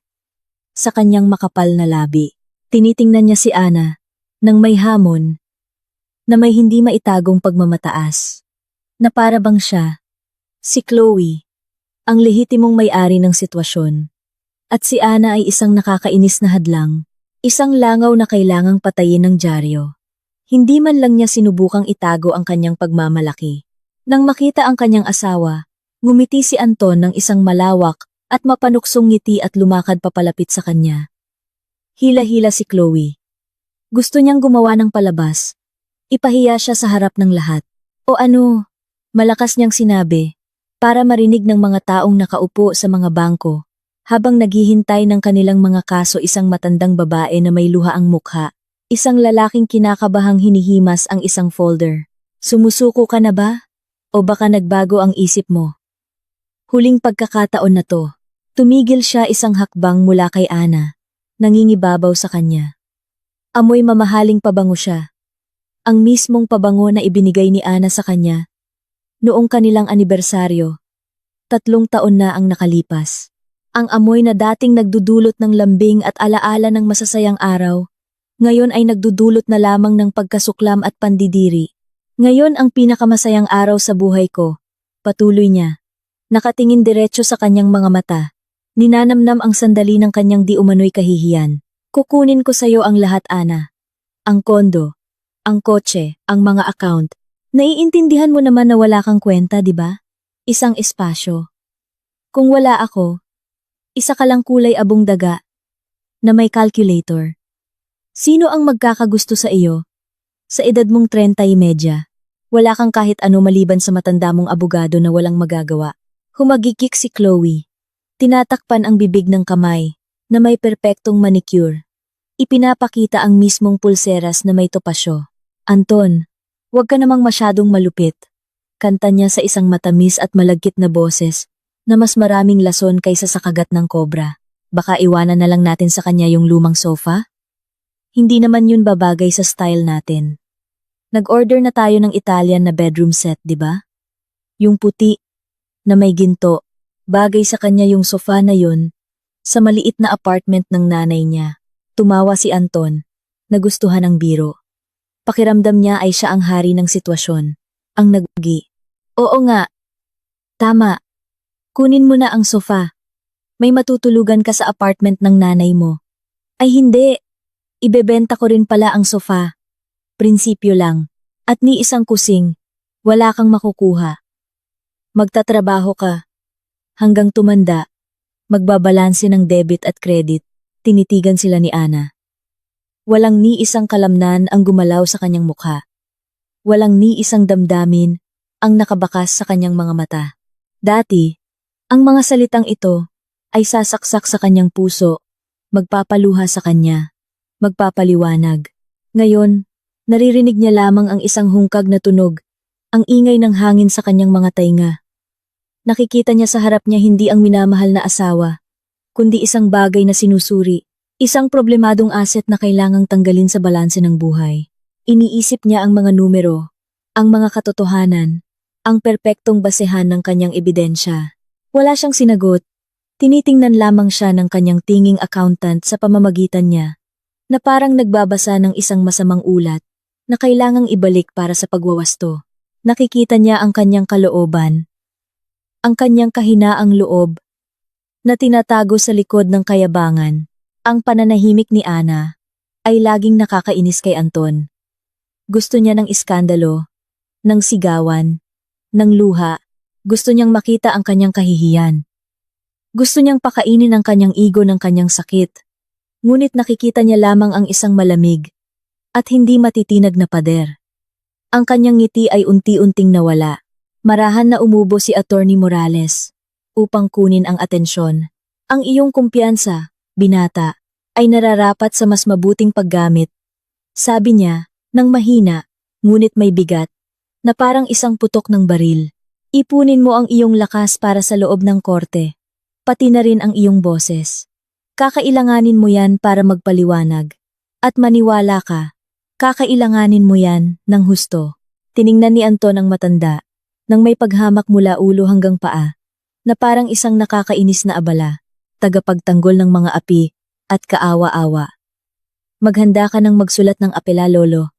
sa kanyang makapal na labi. Tinitingnan niya si Ana nang may hamon na may hindi maitagong pagmamataas. Na para bang siya, si Chloe, ang lehitimong may-ari ng sitwasyon. At si Ana ay isang nakakainis na hadlang, isang langaw na kailangang patayin ng dyaryo. Hindi man lang niya sinubukang itago ang kanyang pagmamalaki. Nang makita ang kanyang asawa, ngumiti si Anton ng isang malawak at mapanuksong ngiti at lumakad papalapit sa kanya. Hila-hila si Chloe. Gusto niyang gumawa ng palabas. Ipahiya siya sa harap ng lahat. O ano? Malakas niyang sinabi, para marinig ng mga taong nakaupo sa mga bangko, habang naghihintay ng kanilang mga kaso isang matandang babae na may luha ang mukha, isang lalaking kinakabahang hinihimas ang isang folder. Sumusuko ka na ba? O baka nagbago ang isip mo? Huling pagkakataon na to, tumigil siya isang hakbang mula kay Ana, nangingibabaw sa kanya. Amoy mamahaling pabango siya. Ang mismong pabango na ibinigay ni Ana sa kanya noong kanilang anibersaryo. 3 taon na ang nakalipas. Ang amoy na dating nagdudulot ng lambing at alaala ng masasayang araw, ngayon ay nagdudulot na lamang ng pagkasuklam at pandidiri. Ngayon ang pinakamasayang araw sa buhay ko, patuloy niya. Nakatingin diretso sa kanyang mga mata. Ninanamnam ang sandali ng kanyang di umano'y kahihiyan. Kukunin ko sa'yo ang lahat, Ana. Ang kondo, ang kotse, ang mga account. Naiintindihan mo naman na wala kang kwenta, di ba? Isang espasyo. Kung wala ako, isa ka lang kulay abong daga na may calculator. Sino ang magkakagusto sa iyo? Sa edad mong 30 wala kang kahit ano maliban sa matanda mong abogado na walang magagawa. Humagikik si Chloe. Tinatakpan ang bibig ng kamay na may perpektong manicure. Ipinapakita ang mismong pulseras na may topasyo. Anton, huwag ka namang masyadong malupit. Kanta niya sa isang matamis at malagkit na boses na mas maraming lason kaysa sa kagat ng kobra. Baka iwanan na lang natin sa kanya yung lumang sofa? Hindi naman yun babagay sa style natin. Nag-order na tayo ng Italian na bedroom set, di ba? Yung puti na may ginto, bagay sa kanya yung sofa na yun sa maliit na apartment ng nanay niya. Tumawa si Anton, nagustuhan ang biro. Pakiramdam niya ay siya ang hari ng sitwasyon, ang naggi. Oo nga. Tama. Kunin mo na ang sofa. May matutulugan ka sa apartment ng nanay mo. Ay hindi. Ibebenta ko rin pala ang sofa. Prinsipyo lang. At ni isang kusing. Wala kang makukuha. Magtatrabaho ka. Hanggang tumanda. Magbabalanse ng debit at credit. Tinitigan sila ni Ana. Walang ni isang kalamnan ang gumalaw sa kanyang mukha. Walang ni isang damdamin ang nakabakas sa kanyang mga mata. Dati, ang mga salitang ito ay sasaksak sa kanyang puso, magpapaluha sa kanya, magpapaliwanag. Ngayon, naririnig niya lamang ang isang hungkag na tunog, ang ingay ng hangin sa kanyang mga tainga. Nakikita niya sa harap niya hindi ang minamahal na asawa, kundi isang bagay na sinusuri, isang problemadong asset na kailangang tanggalin sa balanse ng buhay. Iniisip niya ang mga numero, ang mga katotohanan, ang perpektong basehan ng kanyang ebidensya. Wala siyang sinagot, tinitingnan lamang siya ng kanyang tinging accountant sa pamamagitan niya, na parang nagbabasa ng isang masamang ulat, na kailangang ibalik para sa pagwawasto. Nakikita niya ang kanyang kalooban, ang kanyang kahinaang loob, na tinatago sa likod ng kayabangan. Ang pananahimik ni Ana ay laging nakakainis kay Anton. Gusto niya ng iskandalo, ng sigawan, ng luha. Gusto niyang makita ang kanyang kahihiyan. Gusto niyang pakainin ang kanyang ego ng kanyang sakit. Ngunit nakikita niya lamang ang isang malamig at hindi matitinag na pader. Ang kanyang ngiti ay unti-unting nawala. Marahan na umubo si Attorney Morales upang kunin ang atensyon. Ang iyong kumpiyansa, binata, ay nararapat sa mas mabuting paggamit. Sabi niya, nang mahina, ngunit may bigat, na parang isang putok ng baril. Ipunin mo ang iyong lakas para sa loob ng korte, pati na rin ang iyong boses. Kakailanganin mo yan para magpaliwanag. At maniwala ka, kakailanganin mo yan ng husto. Tiningnan ni Anton ang matanda, nang may paghamak mula ulo hanggang paa, na parang isang nakakainis na abala, tagapagtanggol ng mga api, at kaawa-awa. Maghanda ka ng magsulat ng apela, Lolo.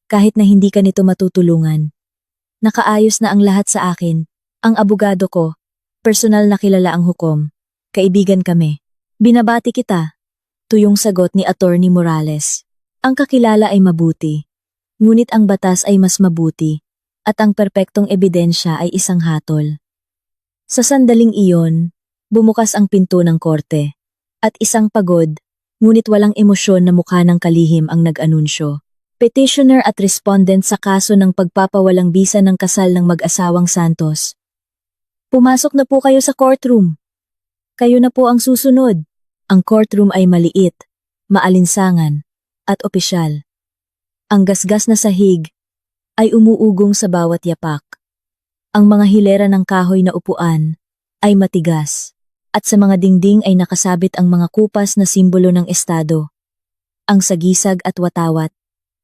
Kahit na hindi ka nito matutulungan. Nakaayos na ang lahat sa akin. Ang abogado ko, personal na kilala ang hukom. Kaibigan kami. Binabati kita. Tuyong sagot ni Attorney Morales. Ang kakilala ay mabuti. Ngunit ang batas ay mas mabuti. At ang perpektong ebidensya ay isang hatol. Sa sandaling iyon, bumukas ang pinto ng korte. At isang pagod, ngunit walang emosyon na mukha ng kalihim ang nag-anunsyo. Petitioner at respondent sa kaso ng pagpapawalang bisa ng kasal ng mag-asawang Santos. Pumasok na po kayo sa courtroom. Kayo na po ang susunod. Ang courtroom ay maliit, maalinsangan, at opisyal. Ang gasgas na sahig ay umuugong sa bawat yapak. Ang mga hilera ng kahoy na upuan ay matigas. At sa mga dingding ay nakasabit ang mga kupas na simbolo ng estado. Ang sagisag at watawat,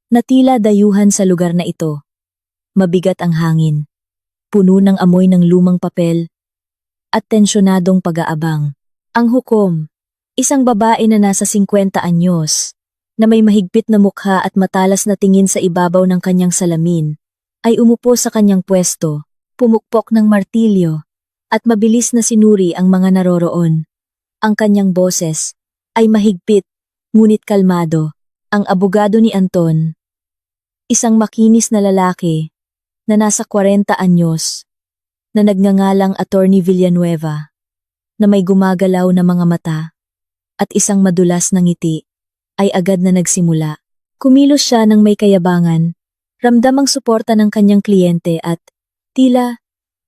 na tila dayuhan sa lugar na ito. Mabigat ang hangin, puno ng amoy ng lumang papel, at tensyonadong pag-aabang. Ang hukom, isang babae na nasa 50 anyos, na may mahigpit na mukha at matalas na tingin sa ibabaw ng kanyang salamin, ay umupo sa kanyang pwesto, pumukpok ng martilyo, at mabilis na sinuri ang mga naroroon. Ang kanyang boses ay mahigpit, ngunit kalmado. Ang abogado ni Anton, isang makinis na lalaki na nasa 40 anyos, na nagngangalang Attorney Villanueva, na may gumagalaw na mga mata, at isang madulas na ngiti, ay agad na nagsimula. Kumilos siya ng may kayabangan, ramdam ang suporta ng kanyang kliyente at, tila,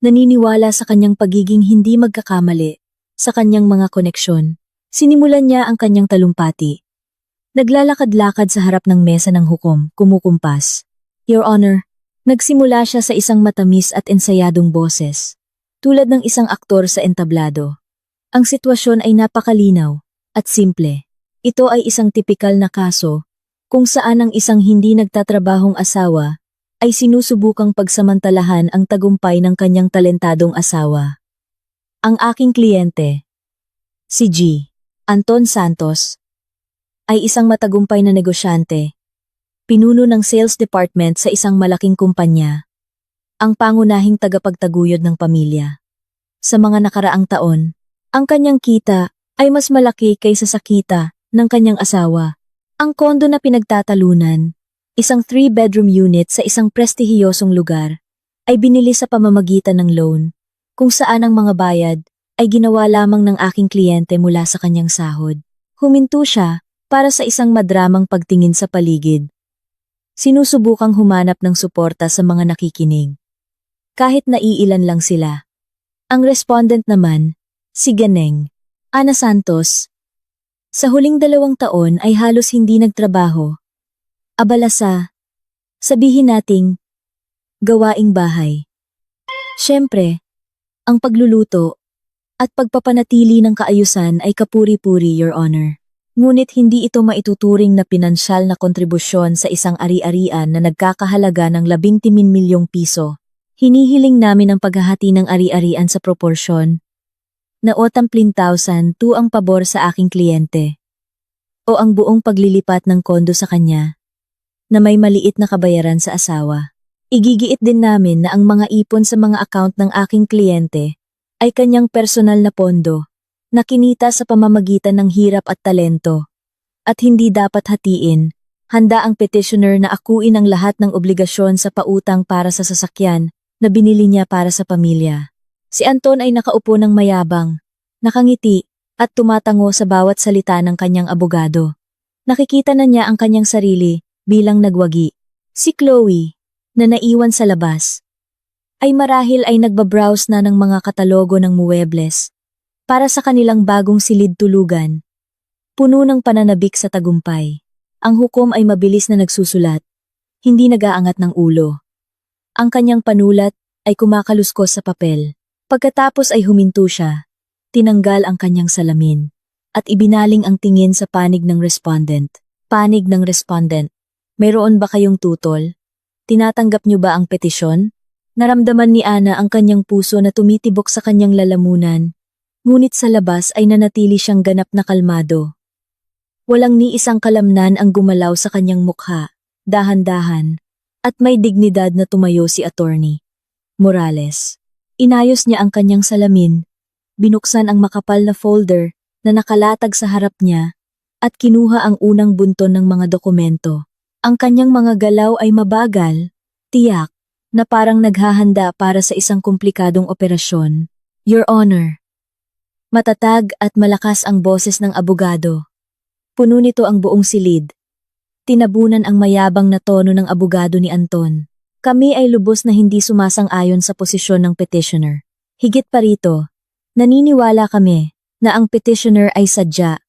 naniniwala sa kanyang pagiging hindi magkakamali sa kanyang mga koneksyon. Sinimulan niya ang kanyang talumpati. Naglalakad-lakad sa harap ng mesa ng hukom, kumukumpas. Your Honor, nagsimula siya sa isang matamis at ensayadong boses, tulad ng isang aktor sa entablado. Ang sitwasyon ay napakalinaw at simple. Ito ay isang tipikal na kaso kung saan ang isang hindi nagtatrabahong asawa ay sinusubukang pagsamantalahan ang tagumpay ng kanyang talentadong asawa. Ang aking kliyente, si G. Anton Santos, ay isang matagumpay na negosyante, pinuno ng sales department sa isang malaking kumpanya, ang pangunahing tagapagtaguyod ng pamilya. Sa mga nakaraang taon, ang kanyang kita ay mas malaki kaysa sa kita ng kanyang asawa. Ang kondo na pinagtatalunan, isang 3-bedroom unit sa isang prestihiyosong lugar, ay binili sa pamamagitan ng loan, kung saan ang mga bayad ay ginawa lamang ng aking kliyente mula sa kanyang sahod. Huminto siya para sa isang madramang pagtingin sa paligid. Sinusubukang humanap ng suporta sa mga nakikinig. Kahit naiilan lang sila. Ang respondent naman, si Ganeng, Ana Santos. Sa huling 2 taon ay halos hindi nagtrabaho. Abala sa, sabihin nating, gawaing bahay. Siyempre, ang pagluluto at pagpapanatili ng kaayusan ay kapuri-puri, Your Honor. Ngunit hindi ito maituturing na pinansyal na kontribusyon sa isang ari-arian na nagkakahalaga ng 11 milyong piso. Hinihiling namin ang paghahati ng ari-arian sa proporsyon na 80,000 ang pabor sa aking kliyente o ang buong paglilipat ng kondo sa kanya na may maliit na kabayaran sa asawa. Igigiit din namin na ang mga ipon sa mga account ng aking kliyente ay kanyang personal na pondo na kinita sa pamamagitan ng hirap at talento at hindi dapat hatiin. Handa ang petitioner na akuin ang lahat ng obligasyon sa pautang para sa sasakyan na binili niya para sa pamilya. Si Anton ay nakaupo ng mayabang, nakangiti at tumatango sa bawat salita ng kanyang abogado. Nakikita na niya ang kanyang sarili bilang nagwagi. Si Chloe, na naiwan sa labas, ay marahil ay nagbabrowse na ng mga katalogo ng muebles para sa kanilang bagong silid tulugan. Puno ng pananabik sa tagumpay. Ang hukom ay mabilis na nagsusulat, hindi nag-aangat ng ulo. Ang kanyang panulat ay kumakaluskos sa papel. Pagkatapos ay huminto siya, tinanggal ang kanyang salamin, at ibinaling ang tingin sa panig ng respondent. Panig ng respondent, mayroon ba kayong tutol? Tinatanggap niyo ba ang petisyon? Naramdaman ni Ana ang kanyang puso na tumitibok sa kanyang lalamunan, ngunit sa labas ay nanatili siyang ganap na kalmado. Walang ni isang kalamnan ang gumalaw sa kanyang mukha, dahan-dahan, at may dignidad na tumayo si Attorney Morales. Inayos niya ang kanyang salamin, binuksan ang makapal na folder na nakalatag sa harap niya, at kinuha ang unang bunton ng mga dokumento. Ang kanyang mga galaw ay mabagal, tiyak, na parang naghahanda para sa isang komplikadong operasyon. Your Honor. Matatag at malakas ang boses ng abogado. Puno nito ang buong silid. Tinabunan ang mayabang na tono ng abogado ni Anton. Kami ay lubos na hindi sumasang-ayon sa posisyon ng petitioner. Higit pa rito, naniniwala kami na ang petitioner ay sadya,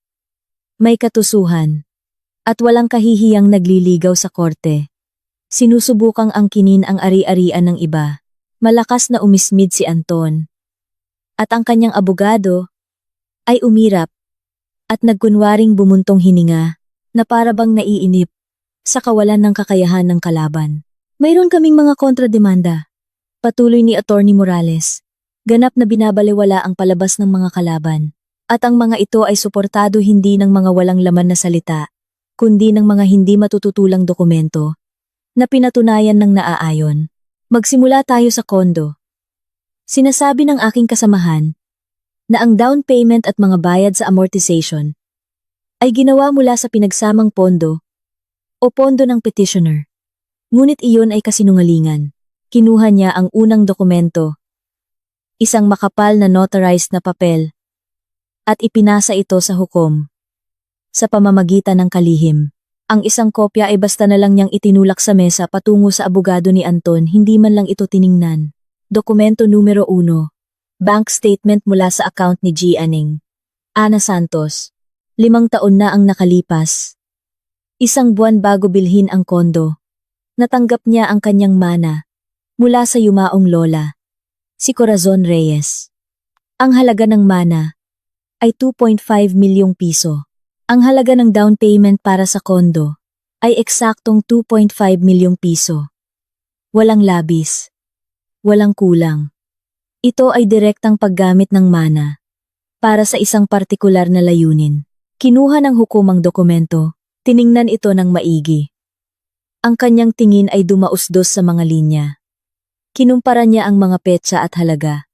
may katusuhan, at walang kahihiyang nagliligaw sa korte. Sinusubukang angkinin ang ari-arian ng iba. Malakas na umismid si Anton. At ang kanyang abogado ay umirap at nagkunwaring bumuntong hininga na parabang naiinip sa kawalan ng kakayahan ng kalaban. Mayroon kaming mga kontrademanda. Patuloy ni Attorney Morales. Ganap na binabalewala ang palabas ng mga kalaban. At ang mga ito ay suportado hindi ng mga walang laman na salita, kundi ng mga hindi matututulang dokumento na pinatunayan ng naaayon. Magsimula tayo sa kondo. Sinasabi ng aking kasamahan na ang down payment at mga bayad sa amortization ay ginawa mula sa pinagsamang pondo o pondo ng petitioner. Ngunit iyon ay kasinungalingan. Kinuha niya ang unang dokumento, isang makapal na notarized na papel, at ipinasa ito sa hukom sa pamamagitan ng kalihim. Ang isang kopya ay basta na lang niyang itinulak sa mesa patungo sa abogado ni Anton, hindi man lang ito tiningnan. Dokumento numero 1. Bank statement mula sa account ni Ganeng, Ana Santos. 5 taon na ang nakalipas. 1 buwan bago bilhin ang kondo. Natanggap niya ang kanyang mana mula sa yumaong lola, si Corazon Reyes. Ang halaga ng mana ay 2.5 milyong piso. Ang halaga ng down payment para sa kondo ay eksaktong 2.5 milyong piso. Walang labis. Walang kulang. Ito ay direktang paggamit ng mana para sa isang partikular na layunin. Kinuha ng hukom ang dokumento, tiningnan ito ng maigi. Ang kanyang tingin ay dumausdos sa mga linya. Kinumpara niya ang mga petsa at halaga.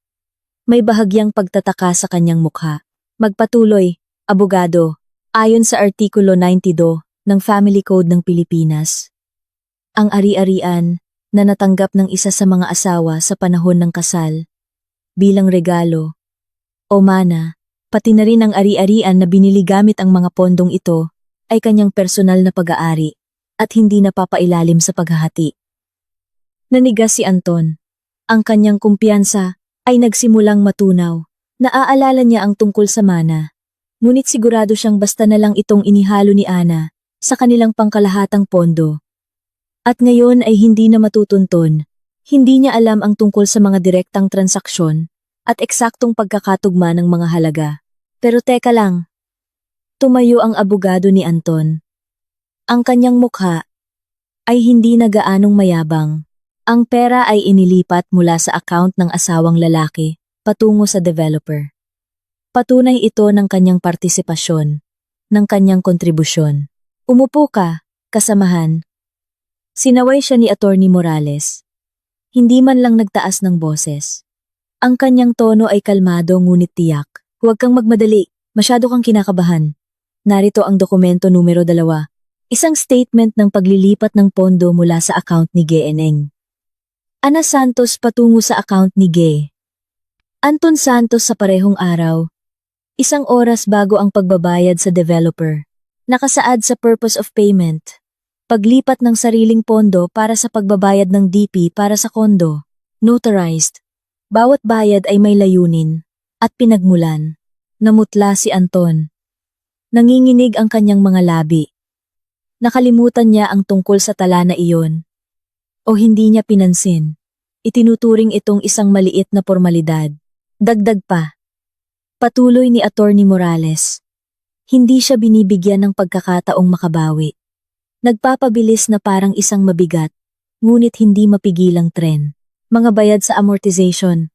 May bahagyang pagtataka sa kanyang mukha. Magpatuloy, abogado, ayon sa Artikulo 92 ng Family Code ng Pilipinas. Ang ari-arian na natanggap ng isa sa mga asawa sa panahon ng kasal, bilang regalo o mana, pati na rin ang ari-arian na binili gamit ang mga pondong ito, ay kanyang personal na pag-aari at hindi napapailalim sa paghahati. Nanigas si Anton. Ang kanyang kumpiyansa ay nagsimulang matunaw. Naaalala niya ang tungkol sa mana. Ngunit sigurado siyang basta na lang itong inihalo ni Ana sa kanilang pangkalahatang pondo. At ngayon ay hindi na matutunton. Hindi niya alam ang tungkol sa mga direktang transaksyon at eksaktong pagkakatugma ng mga halaga. Pero teka lang. Tumayo ang abogado ni Anton. Ang kanyang mukha ay hindi na gaanong mayabang. Ang pera ay inilipat mula sa account ng asawang lalaki patungo sa developer. Patunay ito ng kanyang partisipasyon, ng kanyang kontribusyon. Umupo ka, kasamahan. Sinaway siya ni Attorney Morales. Hindi man lang nagtaas ng boses. Ang kanyang tono ay kalmado ngunit tiyak. Huwag kang magmadali, masyado kang kinakabahan. Narito ang dokumento numero 2. Isang statement ng paglilipat ng pondo mula sa account ni GNeng. Ana Santos patungo sa account ni G. Anton Santos sa parehong araw. 1 oras bago ang pagbabayad sa developer. Nakasaad sa purpose of payment. Paglipat ng sariling pondo para sa pagbabayad ng DP para sa kondo. Notarized. Bawat bayad ay may layunin. At pinagmulan. Namutla si Anton. Nanginginig ang kanyang mga labi. Nakalimutan niya ang tungkol sa tala na iyon. O hindi niya pinansin. Itinuturing itong isang maliit na pormalidad. Dagdag pa. Patuloy ni Attorney Morales. Hindi siya binibigyan ng pagkakataong makabawi. Nagpapabilis na parang isang mabigat, ngunit hindi mapigilang tren. Mga bayad sa amortization.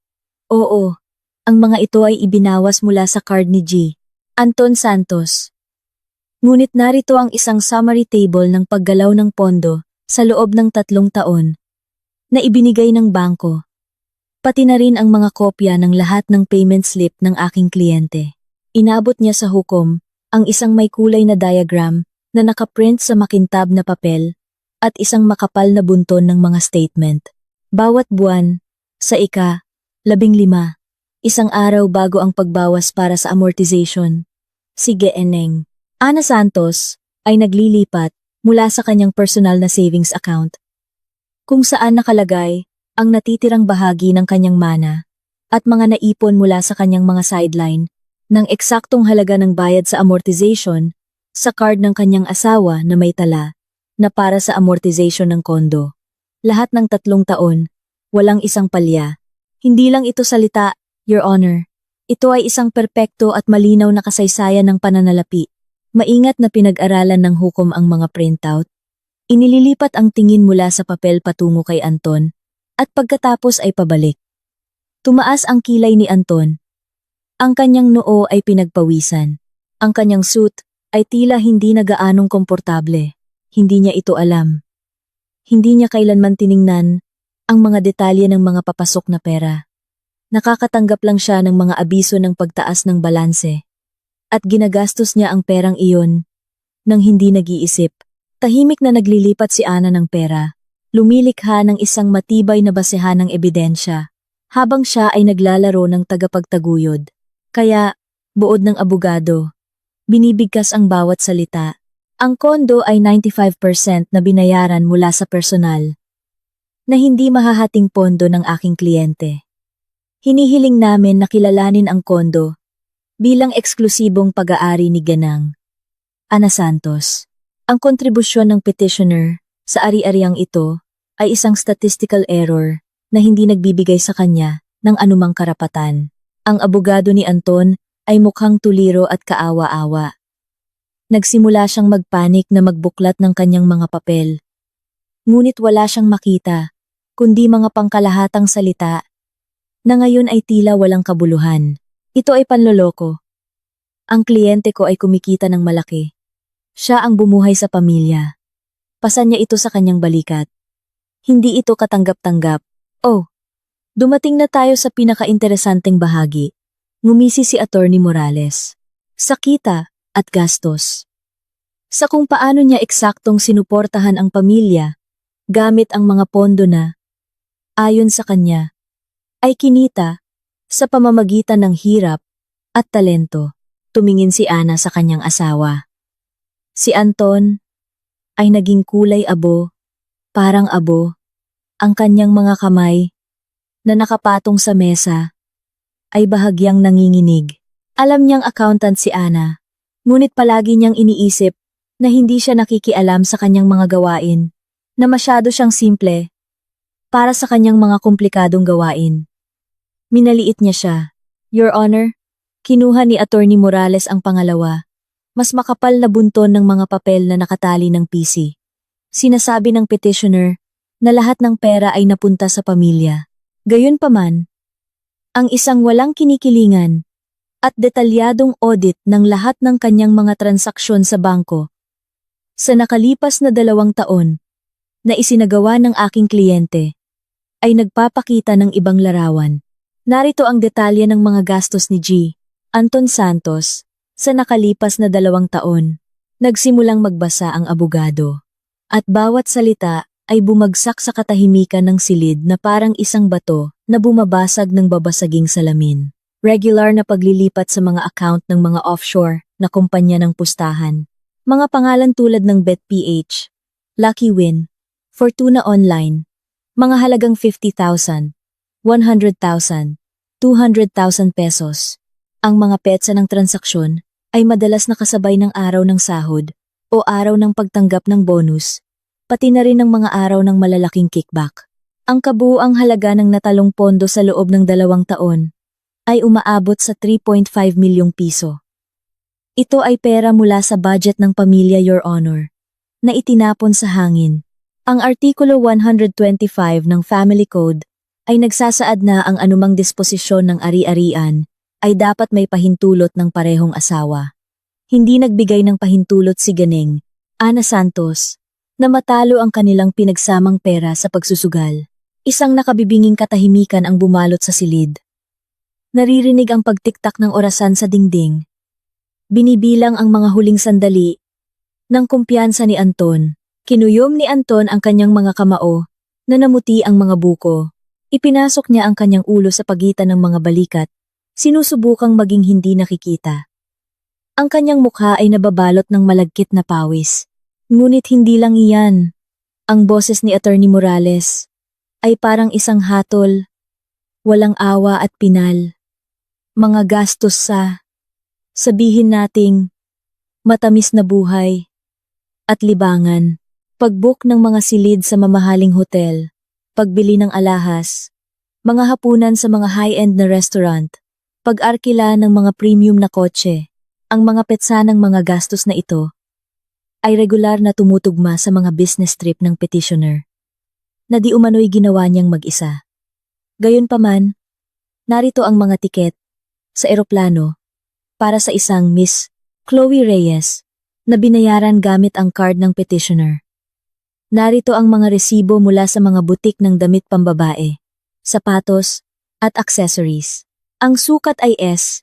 Oo, ang mga ito ay ibinawas mula sa card ni G. Anton Santos. Ngunit narito ang isang summary table ng paggalaw ng pondo sa loob ng 3 taon na ibinigay ng bangko. Pati na rin ang mga kopya ng lahat ng payment slip ng aking kliyente. Inabot niya sa hukom ang isang may kulay na diagram na nakaprint sa makintab na papel at isang makapal na bunton ng mga statement. Bawat buwan, sa ika-15, 1 araw bago ang pagbawas para sa amortization. Si GNeng. Ana Santos ay naglilipat mula sa kanyang personal na savings account, kung saan nakalagay ang natitirang bahagi ng kanyang mana at mga naipon mula sa kanyang mga sideline ng eksaktong halaga ng bayad sa amortization sa card ng kanyang asawa na may tala na para sa amortization ng kondo. Lahat ng 3 taon, walang isang palya. Hindi lang ito salita, Your Honor. Ito ay isang perpekto at malinaw na kasaysayan ng pananalapi. Maingat na pinag-aralan ng hukom ang mga printout. Inililipat ang tingin mula sa papel patungo kay Anton, at pagkatapos ay pabalik. Tumaas ang kilay ni Anton. Ang kanyang noo ay pinagpawisan. Ang kanyang suit ay tila hindi na gaanong komportable. Hindi niya ito alam. Hindi niya kailanman tiningnan ang mga detalye ng mga papasok na pera. Nakakatanggap lang siya ng mga abiso ng pagtaas ng balanse. At ginagastos niya ang perang iyon nang hindi nag-iisip. Tahimik na naglilipat si Ana ng pera. Lumilikha ng isang matibay na basehan ng ebidensya habang siya ay naglalaro ng tagapagtaguyod. Kaya, buod ng abogado, binibigkas ang bawat salita. Ang kondo ay 95% na binayaran mula sa personal na hindi mahahating pondo ng aking kliyente. Hinihiling namin na kilalanin ang kondo bilang eksklusibong pag-aari ni Ganang. Ana Santos. Ang kontribusyon ng petitioner sa ari-ariang ito ay isang statistical error na hindi nagbibigay sa kanya ng anumang karapatan. Ang abogado ni Anton ay mukhang tuliro at kaawa-awa. Nagsimula siyang magpanik na magbuklat ng kanyang mga papel. Ngunit wala siyang makita, kundi mga pangkalahatang salita na ngayon ay tila walang kabuluhan. Ito ay panloloko. Ang kliyente ko ay kumikita ng malaki. Siya ang bumuhay sa pamilya. Pasan niya ito sa kanyang balikat. Hindi ito katanggap-tanggap. Oh, dumating na tayo sa pinaka-interesanteng bahagi. Ngumisi si Attorney Morales. Sa kita at gastos. Sa kung paano niya eksaktong sinuportahan ang pamilya gamit ang mga pondo na, ayon sa kanya, ay kinita sa pamamagitan ng hirap at talento. Tumingin si Ana sa kanyang asawa. Si Anton ay naging kulay abo, parang abo, ang kanyang mga kamay na nakapatong sa mesa ay bahagyang nanginginig. Alam niyang accountant si Ana, ngunit palagi niyang iniisip na hindi siya nakikialam sa kanyang mga gawain, na masyado siyang simple para sa kanyang mga komplikadong gawain. Minaliit niya siya. Your Honor, kinuha ni Attorney Morales ang pangalawa, mas makapal na bunton ng mga papel na nakatali ng PC. Sinasabi ng petitioner na lahat ng pera ay napunta sa pamilya. Gayunpaman, ang isang walang kinikilingan at detalyadong audit ng lahat ng kanyang mga transaksyon sa bangko sa nakalipas na 2 taon na isinagawa ng aking kliyente ay nagpapakita ng ibang larawan. Narito ang detalye ng mga gastos ni G. Anton Santos sa nakalipas na 2 taon. Nagsimulang magbasa ang abogado at bawat salita ay bumagsak sa katahimikan ng silid na parang isang bato na bumabasag ng babasaging salamin. Regular na paglilipat sa mga account ng mga offshore na kumpanya ng pustahan. Mga pangalan tulad ng BetPH, Lucky Win, Fortuna Online, mga halagang 50,000, 100,000, 200,000 pesos. Ang mga petsa ng transaksyon ay madalas nakasabay ng araw ng sahod o araw ng pagtanggap ng bonus, pati na rin ng mga araw ng malalaking kickback. Ang kabuuang halaga ng natalong pondo sa loob ng 2 taon ay umaabot sa 3.5 milyong piso. Ito ay pera mula sa budget ng pamilya, Your Honor, na itinapon sa hangin. Ang Artikulo 125 ng Family Code ay nagsasaad na ang anumang disposisyon ng ari-arian ay dapat may pahintulot ng parehong asawa. Hindi nagbigay ng pahintulot si Ganeng, Ana Santos, na matalo ang kanilang pinagsamang pera sa pagsusugal. Isang nakabibinging katahimikan ang bumalot sa silid. Naririnig ang pagtiktak ng orasan sa dingding. Binibilang ang mga huling sandali ng kumpiyansa ni Anton. Kinuyom ni Anton ang kanyang mga kamao na namuti ang mga buko. Ipinasok niya ang kanyang ulo sa pagitan ng mga balikat, sinusubukang maging hindi nakikita. Ang kanyang mukha ay nababalot ng malagkit na pawis. Ngunit hindi lang iyan. Ang boses ni Attorney Morales ay parang isang hatol, walang awa at pinal. Mga gastos sa, sabihin nating, matamis na buhay at libangan. Pagbook ng mga silid sa mamahaling hotel, pagbili ng alahas, mga hapunan sa mga high-end na restaurant, pag-arkila ng mga premium na kotse. Ang mga petsa ng mga gastos na ito ay regular na tumutugma sa mga business trip ng petitioner na di umano'y ginawa niyang mag-isa. Gayunpaman, narito ang mga tiket sa eroplano para sa isang Miss Chloe Reyes na binayaran gamit ang card ng petitioner. Narito ang mga resibo mula sa mga butik ng damit pambabae, sapatos, at accessories. Ang sukat ay S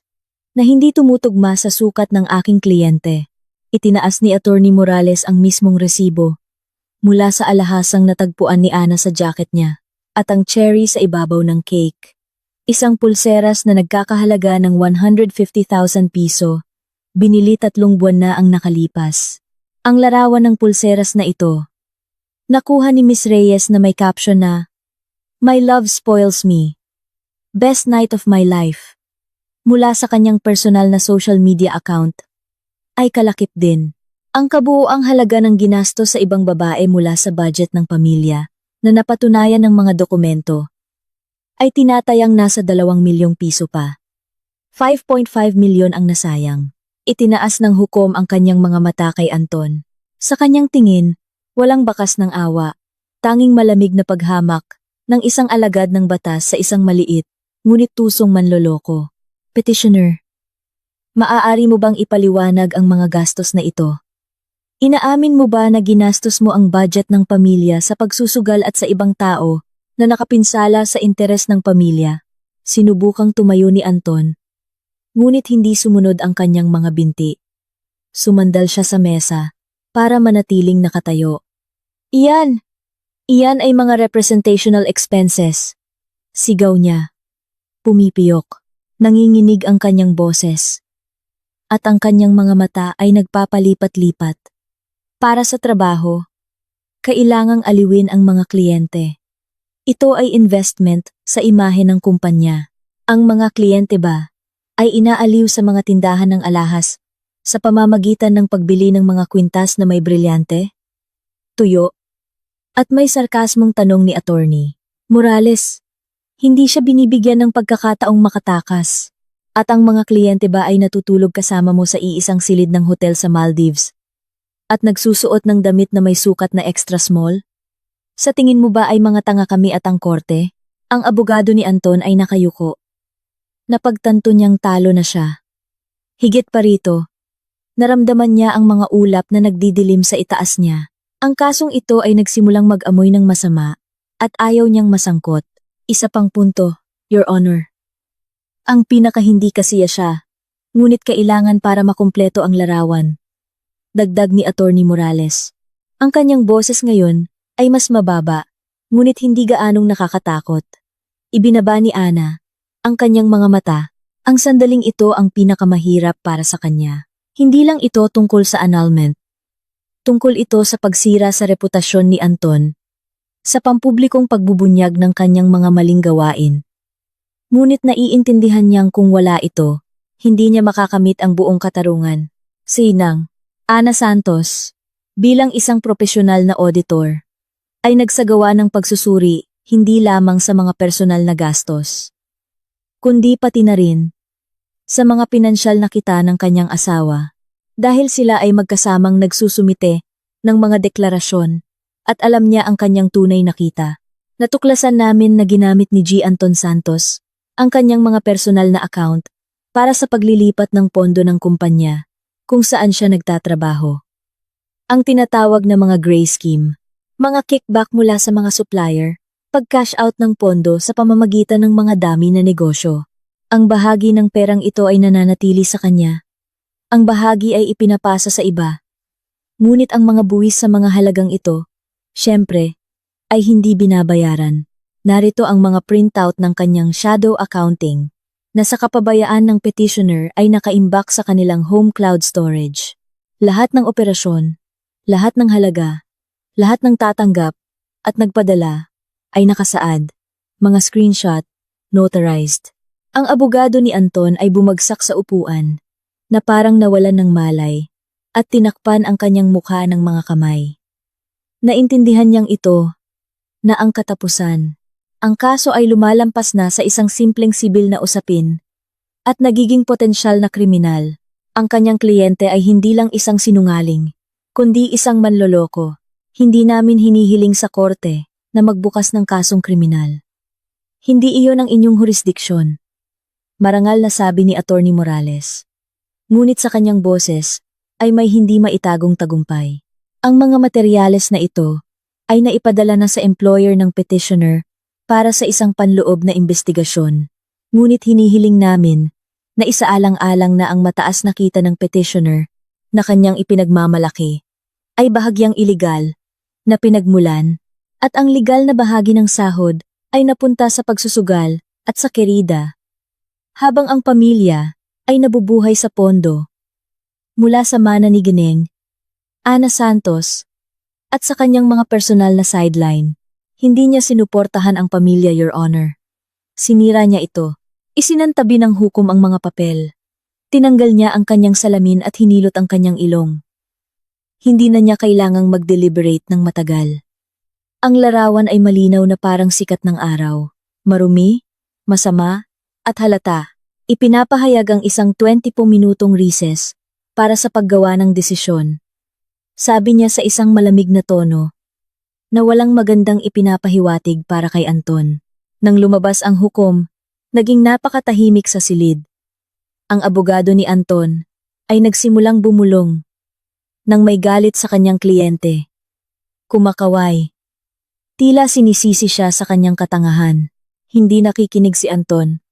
na hindi tumutugma sa sukat ng aking kliyente. Itinaas ni Attorney Morales ang mismong resibo mula sa alahasang natagpuan ni Ana sa jacket niya at ang cherry sa ibabaw ng cake. Isang pulseras na nagkakahalaga ng 150,000 piso. Binili 3 buwan na ang nakalipas. Ang larawan ng pulseras na ito nakuha ni Miss Reyes na may caption na, "My love spoils me. Best night of my life." Mula sa kanyang personal na social media account, ay kalakip din. Ang kabuuang halaga ng ginastos sa ibang babae mula sa budget ng pamilya na napatunayan ng mga dokumento ay tinatayang nasa 2 milyong piso pa. 5.5 milyon ang nasayang. Itinaas ng hukom ang kanyang mga mata kay Anton. Sa kanyang tingin, walang bakas ng awa, tanging malamig na paghamak ng isang alagad ng batas sa isang maliit, ngunit tusong manloloko. Petitioner, maaari mo bang ipaliwanag ang mga gastos na ito? Inaamin mo ba na ginastos mo ang budget ng pamilya sa pagsusugal at sa ibang tao na nakapinsala sa interes ng pamilya? Sinubukang tumayo ni Anton, ngunit hindi sumunod ang kanyang mga binti. Sumandal siya sa mesa para manatiling nakatayo. Iyan ay mga representational expenses. Sigaw niya. Pumipiyok. Nanginginig ang kanyang boses. At ang kanyang mga mata ay nagpapalipat-lipat Para sa trabaho, kailangang aliwin ang mga kliyente. Ito ay investment sa imahe ng kumpanya. Ang mga kliyente ba ay inaaliw sa mga tindahan ng alahas sa pamamagitan ng pagbili ng mga kwintas na may brilyante, tuyo, at may sarkasmong tanong ni Attorney Morales. Hindi siya binibigyan ng pagkakataong makatakas. At ang mga kliyente ba ay natutulog kasama mo sa iisang silid ng hotel sa Maldives? At nagsusuot ng damit na may sukat na extra small? Sa tingin mo ba ay mga tanga kami at ang korte? Ang abogado ni Anton ay nakayuko. Napagtanto niyang talo na siya. Higit pa rito, naramdaman niya ang mga ulap na nagdidilim sa itaas niya. Ang kasong ito ay nagsimulang mag-amoy ng masama at ayaw niyang masangkot. Isa pang punto, Your Honor. Ang pinakahindi kasiya siya, ngunit kailangan para makumpleto ang larawan. Dagdag ni Attorney Morales. Ang kanyang boses ngayon ay mas mababa, ngunit hindi gaanong nakakatakot. Ibinaba ni Ana ang kanyang mga mata. Ang sandaling ito ang pinakamahirap para sa kanya. Hindi lang ito tungkol sa annulment. Tungkol ito sa pagsira sa reputasyon ni Anton, sa pampublikong pagbubunyag ng kanyang mga maling gawain. Ngunit naiintindihan niyang kung wala ito, hindi niya makakamit ang buong katarungan. Sinang, Ana Santos, bilang isang profesional na auditor, ay nagsagawa ng pagsusuri hindi lamang sa mga personal na gastos, kundi pati na rin sa mga pinansyal na kita ng kanyang asawa, dahil sila ay magkasamang nagsusumite ng mga deklarasyon at alam niya ang kanyang tunay na kita. Natuklasan namin na ginamit ni G. Anton Santos ang kanyang mga personal na account para sa paglilipat ng pondo ng kumpanya kung saan siya nagtatrabaho. Ang tinatawag na mga gray scheme, mga kickback mula sa mga supplier, pag-cash out ng pondo sa pamamagitan ng mga dami na negosyo. Ang bahagi ng perang ito ay nananatili sa kanya. Ang bahagi ay ipinapasa sa iba. Ngunit ang mga buwis sa mga halagang ito, syempre, ay hindi binabayaran. Narito ang mga printout ng kanyang shadow accounting na sa kapabayaan ng petitioner ay nakaimbak sa kanilang home cloud storage. Lahat ng operasyon, lahat ng halaga, lahat ng tatanggap at nagpadala ay nakasaad, mga screenshot, notarized. Ang abogado ni Anton ay bumagsak sa upuan na parang nawalan ng malay at tinakpan ang kanyang mukha ng mga kamay. Naintindihan niyang ito na ang katapusan. Ang kaso ay lumalampas na sa isang simpleng sibil na usapin at nagiging potensyal na kriminal. Ang kanyang kliyente ay hindi lang isang sinungaling, kundi isang manloloko. Hindi namin hinihiling sa korte na magbukas ng kasong kriminal. Hindi iyon ang inyong jurisdiksyon. Marangal na sabi ni Attorney Morales. Ngunit sa kanyang boses ay may hindi maitagong tagumpay. Ang mga materyales na ito ay naipadala na sa employer ng petitioner para sa isang panloob na investigasyon. Ngunit hinihiling namin na isaalang-alang na ang mataas na kita ng petitioner na kanyang ipinagmamalaki ay bahagyang iligal na pinagmulan at ang legal na bahagi ng sahod ay napunta sa pagsusugal at sa kerida, habang ang pamilya ay nabubuhay sa pondo mula sa mana ni Gineng, Ana Santos, at sa kanyang mga personal na sideline. Hindi niya sinuportahan ang pamilya, Your Honor. Sinira niya ito. Isinantabi ng hukom ang mga papel. Tinanggal niya ang kanyang salamin at hinilot ang kanyang ilong. Hindi na niya kailangang mag-deliberate ng matagal. Ang larawan ay malinaw na parang sikat ng araw. Marumi, masama, at halata. Ipinapahayag ang isang 20 minutong recess para sa paggawa ng desisyon. Sabi niya sa isang malamig na tono na walang magandang ipinapahiwatig para kay Anton. Nang lumabas ang hukom, naging napakatahimik sa silid. Ang abogado ni Anton ay nagsimulang bumulong nang may galit sa kanyang kliyente. Kumakaway. Tila sinisisi siya sa kanyang katangahan. Hindi nakikinig si Anton.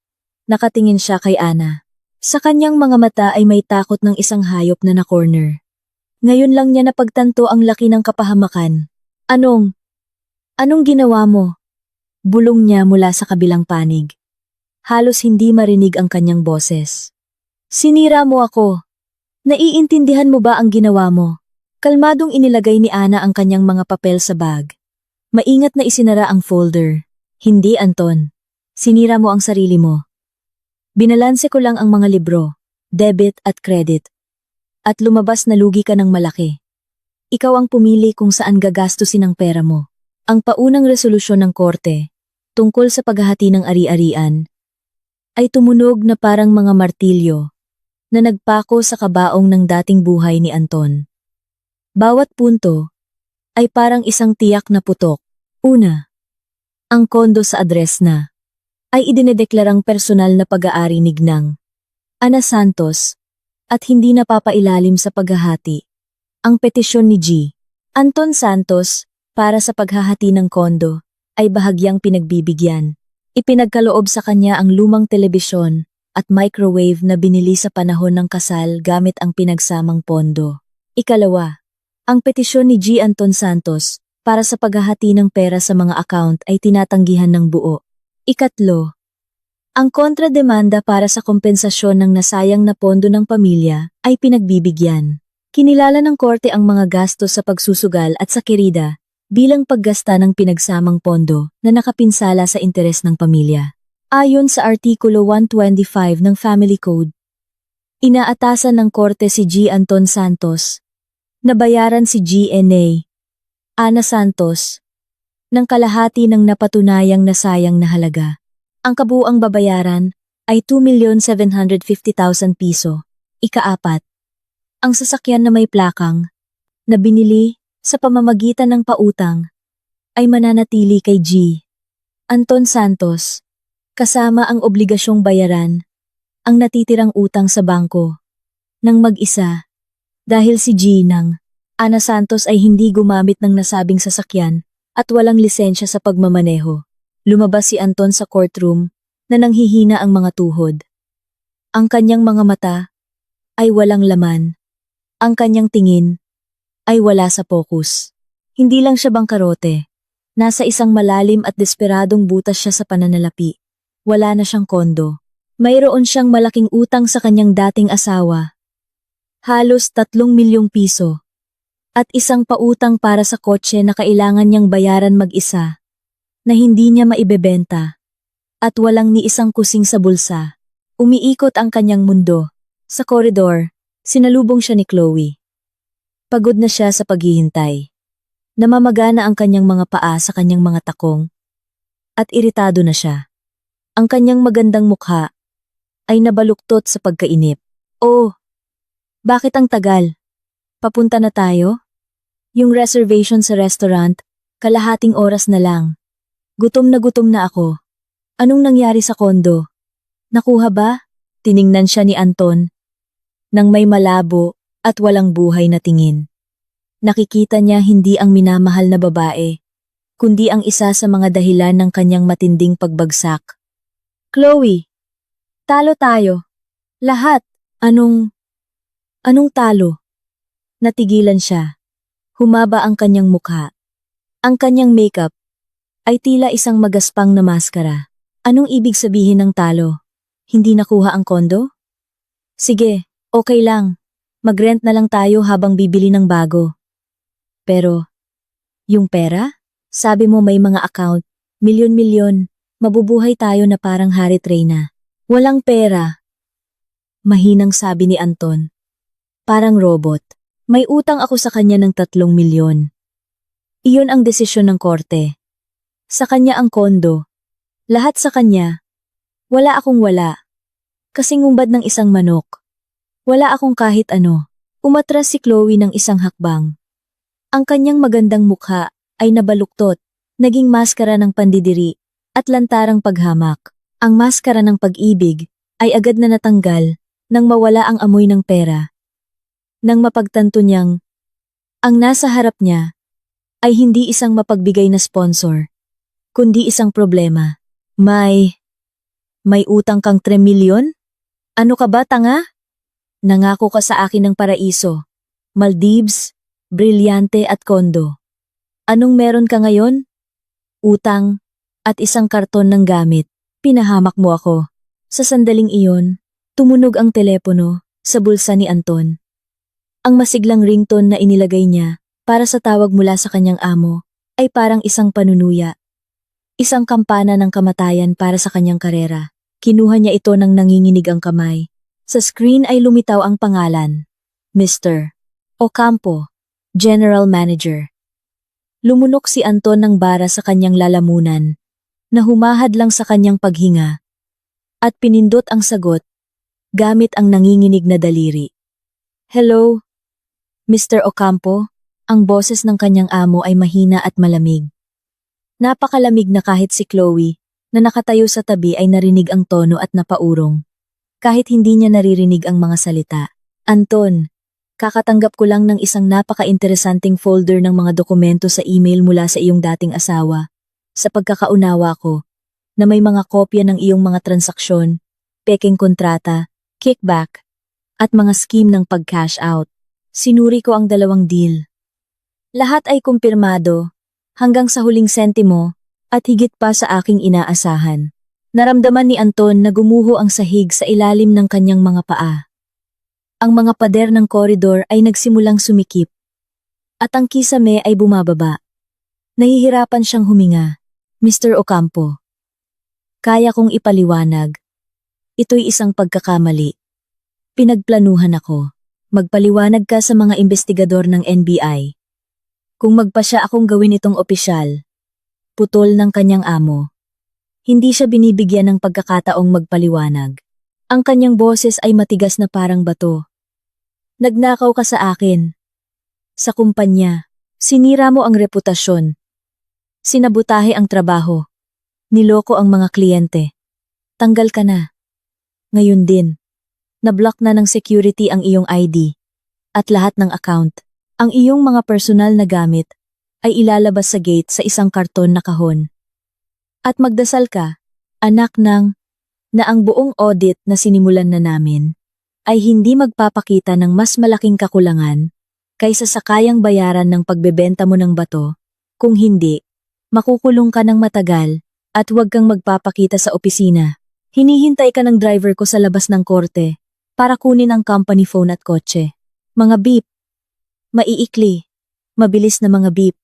Nakatingin siya kay Ana. Sa kanyang mga mata ay may takot ng isang hayop na na-corner. Ngayon lang niya napagtanto ang laki ng kapahamakan. Anong ginawa mo? Bulong niya mula sa kabilang panig. Halos hindi marinig ang kanyang boses. Sinira mo ako. Naiintindihan mo ba ang ginawa mo? Kalmadong inilagay ni Ana ang kanyang mga papel sa bag. Maingat na isinara ang folder. Hindi, Anton. Sinira mo ang sarili mo. Binalanse ko lang ang mga libro, debit at credit. At lumabas na lugi ka ng malaki. Ikaw ang pumili kung saan gagastusin ang pera mo. Ang paunang resolusyon ng korte, tungkol sa paghahati ng ari-arian, ay tumunog na parang mga martilyo na nagpako sa kabaong ng dating buhay ni Anton. Bawat punto ay parang isang tiyak na putok. Una, ang kondo sa address na ay idinedeklarang personal na pag-aari ni Gnang Ana Santos at hindi napapailalim sa paghahati. Ang petisyon ni G. Anton Santos para sa paghahati ng kondo ay bahagyang pinagbibigyan. Ipinagkaloob sa kanya ang lumang telebisyon at microwave na binili sa panahon ng kasal gamit ang pinagsamang pondo. Ikalawa, ang petisyon ni G. Anton Santos para sa paghahati ng pera sa mga account ay tinatanggihan ng buo. Ikatlo, ang kontrademanda para sa kompensasyon ng nasayang na pondo ng pamilya ay pinagbibigyan. Kinilala ng korte ang mga gastos sa pagsusugal at sa kerida bilang paggasta ng pinagsamang pondo na nakapinsala sa interes ng pamilya. Ayon sa Artikulo 125 ng Family Code, inaatasan ng korte si G. Anton Santos na bayaran si GNA Ana Santos ng kalahati ng napatunayang nasayang na halaga. Ang kabuuang babayaran ay 2,750,000 piso. Ikaapat, ang sasakyan na may plakang na binili sa pamamagitan ng pautang ay mananatili kay G. Anton Santos, kasama ang obligasyong bayaran ang natitirang utang sa bangko ng mag-isa dahil si G. Ana Santos ay hindi gumamit ng nasabing sasakyan at walang lisensya sa pagmamaneho. Lumabas si Anton sa courtroom na nanghihina ang mga tuhod. Ang kanyang mga mata ay walang laman. Ang kanyang tingin ay wala sa focus. Hindi lang siya bangkarote. Nasa isang malalim at desperadong butas siya sa pananalapi. Wala na siyang kondo. Mayroon siyang malaking utang sa kanyang dating asawa. Halos 3 milyong piso. At isang pautang para sa kotse na kailangan niyang bayaran mag-isa, na hindi niya maibebenta. At walang ni isang kusing sa bulsa. Umiikot ang kanyang mundo. Sa koridor, sinalubong siya ni Chloe. Pagod na siya sa paghihintay. Namamagana ang kanyang mga paa sa kanyang mga takong. At iritado na siya. Ang kanyang magandang mukha ay nabaluktot sa pagkainip. Oh, bakit ang tagal? Papunta na tayo? Yung reservation sa restaurant, kalahating oras na lang. Gutom na ako. Anong nangyari sa kondo? Nakuha ba? Tiningnan siya ni Anton nang may malabo at walang buhay na tingin. Nakikita niya hindi ang minamahal na babae, kundi ang isa sa mga dahilan ng kanyang matinding pagbagsak. Chloe, talo tayo. Lahat. Anong talo? Natigilan siya. Humaba ang kanyang mukha. Ang kanyang makeup ay tila isang magaspang na maskara. Anong ibig sabihin ng talo? Hindi nakuha ang kondo? Sige, okay lang. Mag-rent na lang tayo habang bibili ng bago. Pero, yung pera? Sabi mo may mga account, milyon-milyon, mabubuhay tayo na parang Harit Reyna. Walang pera. Mahinang sabi ni Anton. Parang robot. May utang ako sa kanya ng 3 milyon. Iyon ang desisyon ng korte. Sa kanya ang kondo. Lahat sa kanya. Wala akong wala. Kasing umbad ng isang manok. Wala akong kahit ano. Umatras si Chloe ng isang hakbang. Ang kanyang magandang mukha ay nabaluktot, naging maskara ng pandidiri at lantarang paghamak. Ang maskara ng pag-ibig ay agad na natanggal nang mawala ang amoy ng pera. Nang mapagtanto niyang ang nasa harap niya ay hindi isang mapagbigay na sponsor, kundi isang problema. May utang kang 3 milyon? Ano ka ba, tanga? Nangako ka sa akin ng paraiso, Maldives, brilyante at kondo. Anong meron ka ngayon? Utang at isang karton ng gamit. Pinahamak mo ako. Sa sandaling iyon, tumunog ang telepono sa bulsa ni Anton. Ang masiglang ringtone na inilagay niya para sa tawag mula sa kanyang amo ay parang isang panunuya. Isang kampana ng kamatayan para sa kanyang karera. Kinuha niya ito nang nanginginig ang kamay. Sa screen ay lumitaw ang pangalan, Mr. Ocampo, General Manager. Lumunok si Anton ng bara sa kanyang lalamunan, na humahad lang sa kanyang paghinga, at pinindot ang sagot, gamit ang nanginginig na daliri. Hello, Mr. Ocampo, ang boses ng kanyang amo ay mahina at malamig. Napakalamig na kahit si Chloe, na nakatayo sa tabi ay narinig ang tono at napaurong. Kahit hindi niya naririnig ang mga salita. Anton, kakatanggap ko lang ng isang napaka-interesanting folder ng mga dokumento sa email mula sa iyong dating asawa. Sa pagkakaunawa ko, na may mga kopya ng iyong mga transaksyon, peking kontrata, kickback, at mga scheme ng pag-cash out. Sinuri ko ang 2 deal. Lahat ay kumpirmado, hanggang sa huling sentimo, at higit pa sa aking inaasahan. Naramdaman ni Anton na gumuho ang sahig sa ilalim ng kanyang mga paa. Ang mga pader ng koridor ay nagsimulang sumikip. At ang kisame ay bumababa. Nahihirapan siyang huminga. Mr. Ocampo. Kaya kong ipaliwanag. Ito'y isang pagkakamali. Pinagplanuhan ako. Magpaliwanag ka sa mga investigador ng NBI. Kung magpasya akong gawin itong opisyal. Putol ng kanyang amo. Hindi siya binibigyan ng pagkakataong magpaliwanag. Ang kanyang boses ay matigas na parang bato. Nagnakaw ka sa akin. Sa kumpanya, sinira mo ang reputasyon. Sinabutahe ang trabaho. Niloko ang mga kliyente. Tanggal ka na. Ngayon din. Nablock na ng security ang iyong ID. At lahat ng account. Ang iyong mga personal na gamit ay ilalabas sa gate sa isang karton na kahon. At magdasal ka, anak ng, na ang buong audit na sinimulan na namin ay hindi magpapakita ng mas malaking kakulangan kaysa sa kayang bayaran ng pagbebenta mo ng bato. Kung hindi, makukulong ka ng matagal at huwag kang magpapakita sa opisina. Hinihintay ka ng driver ko sa labas ng korte para kunin ang company phone at kotse. Mga beep. Maiikli. Mabilis na mga beep.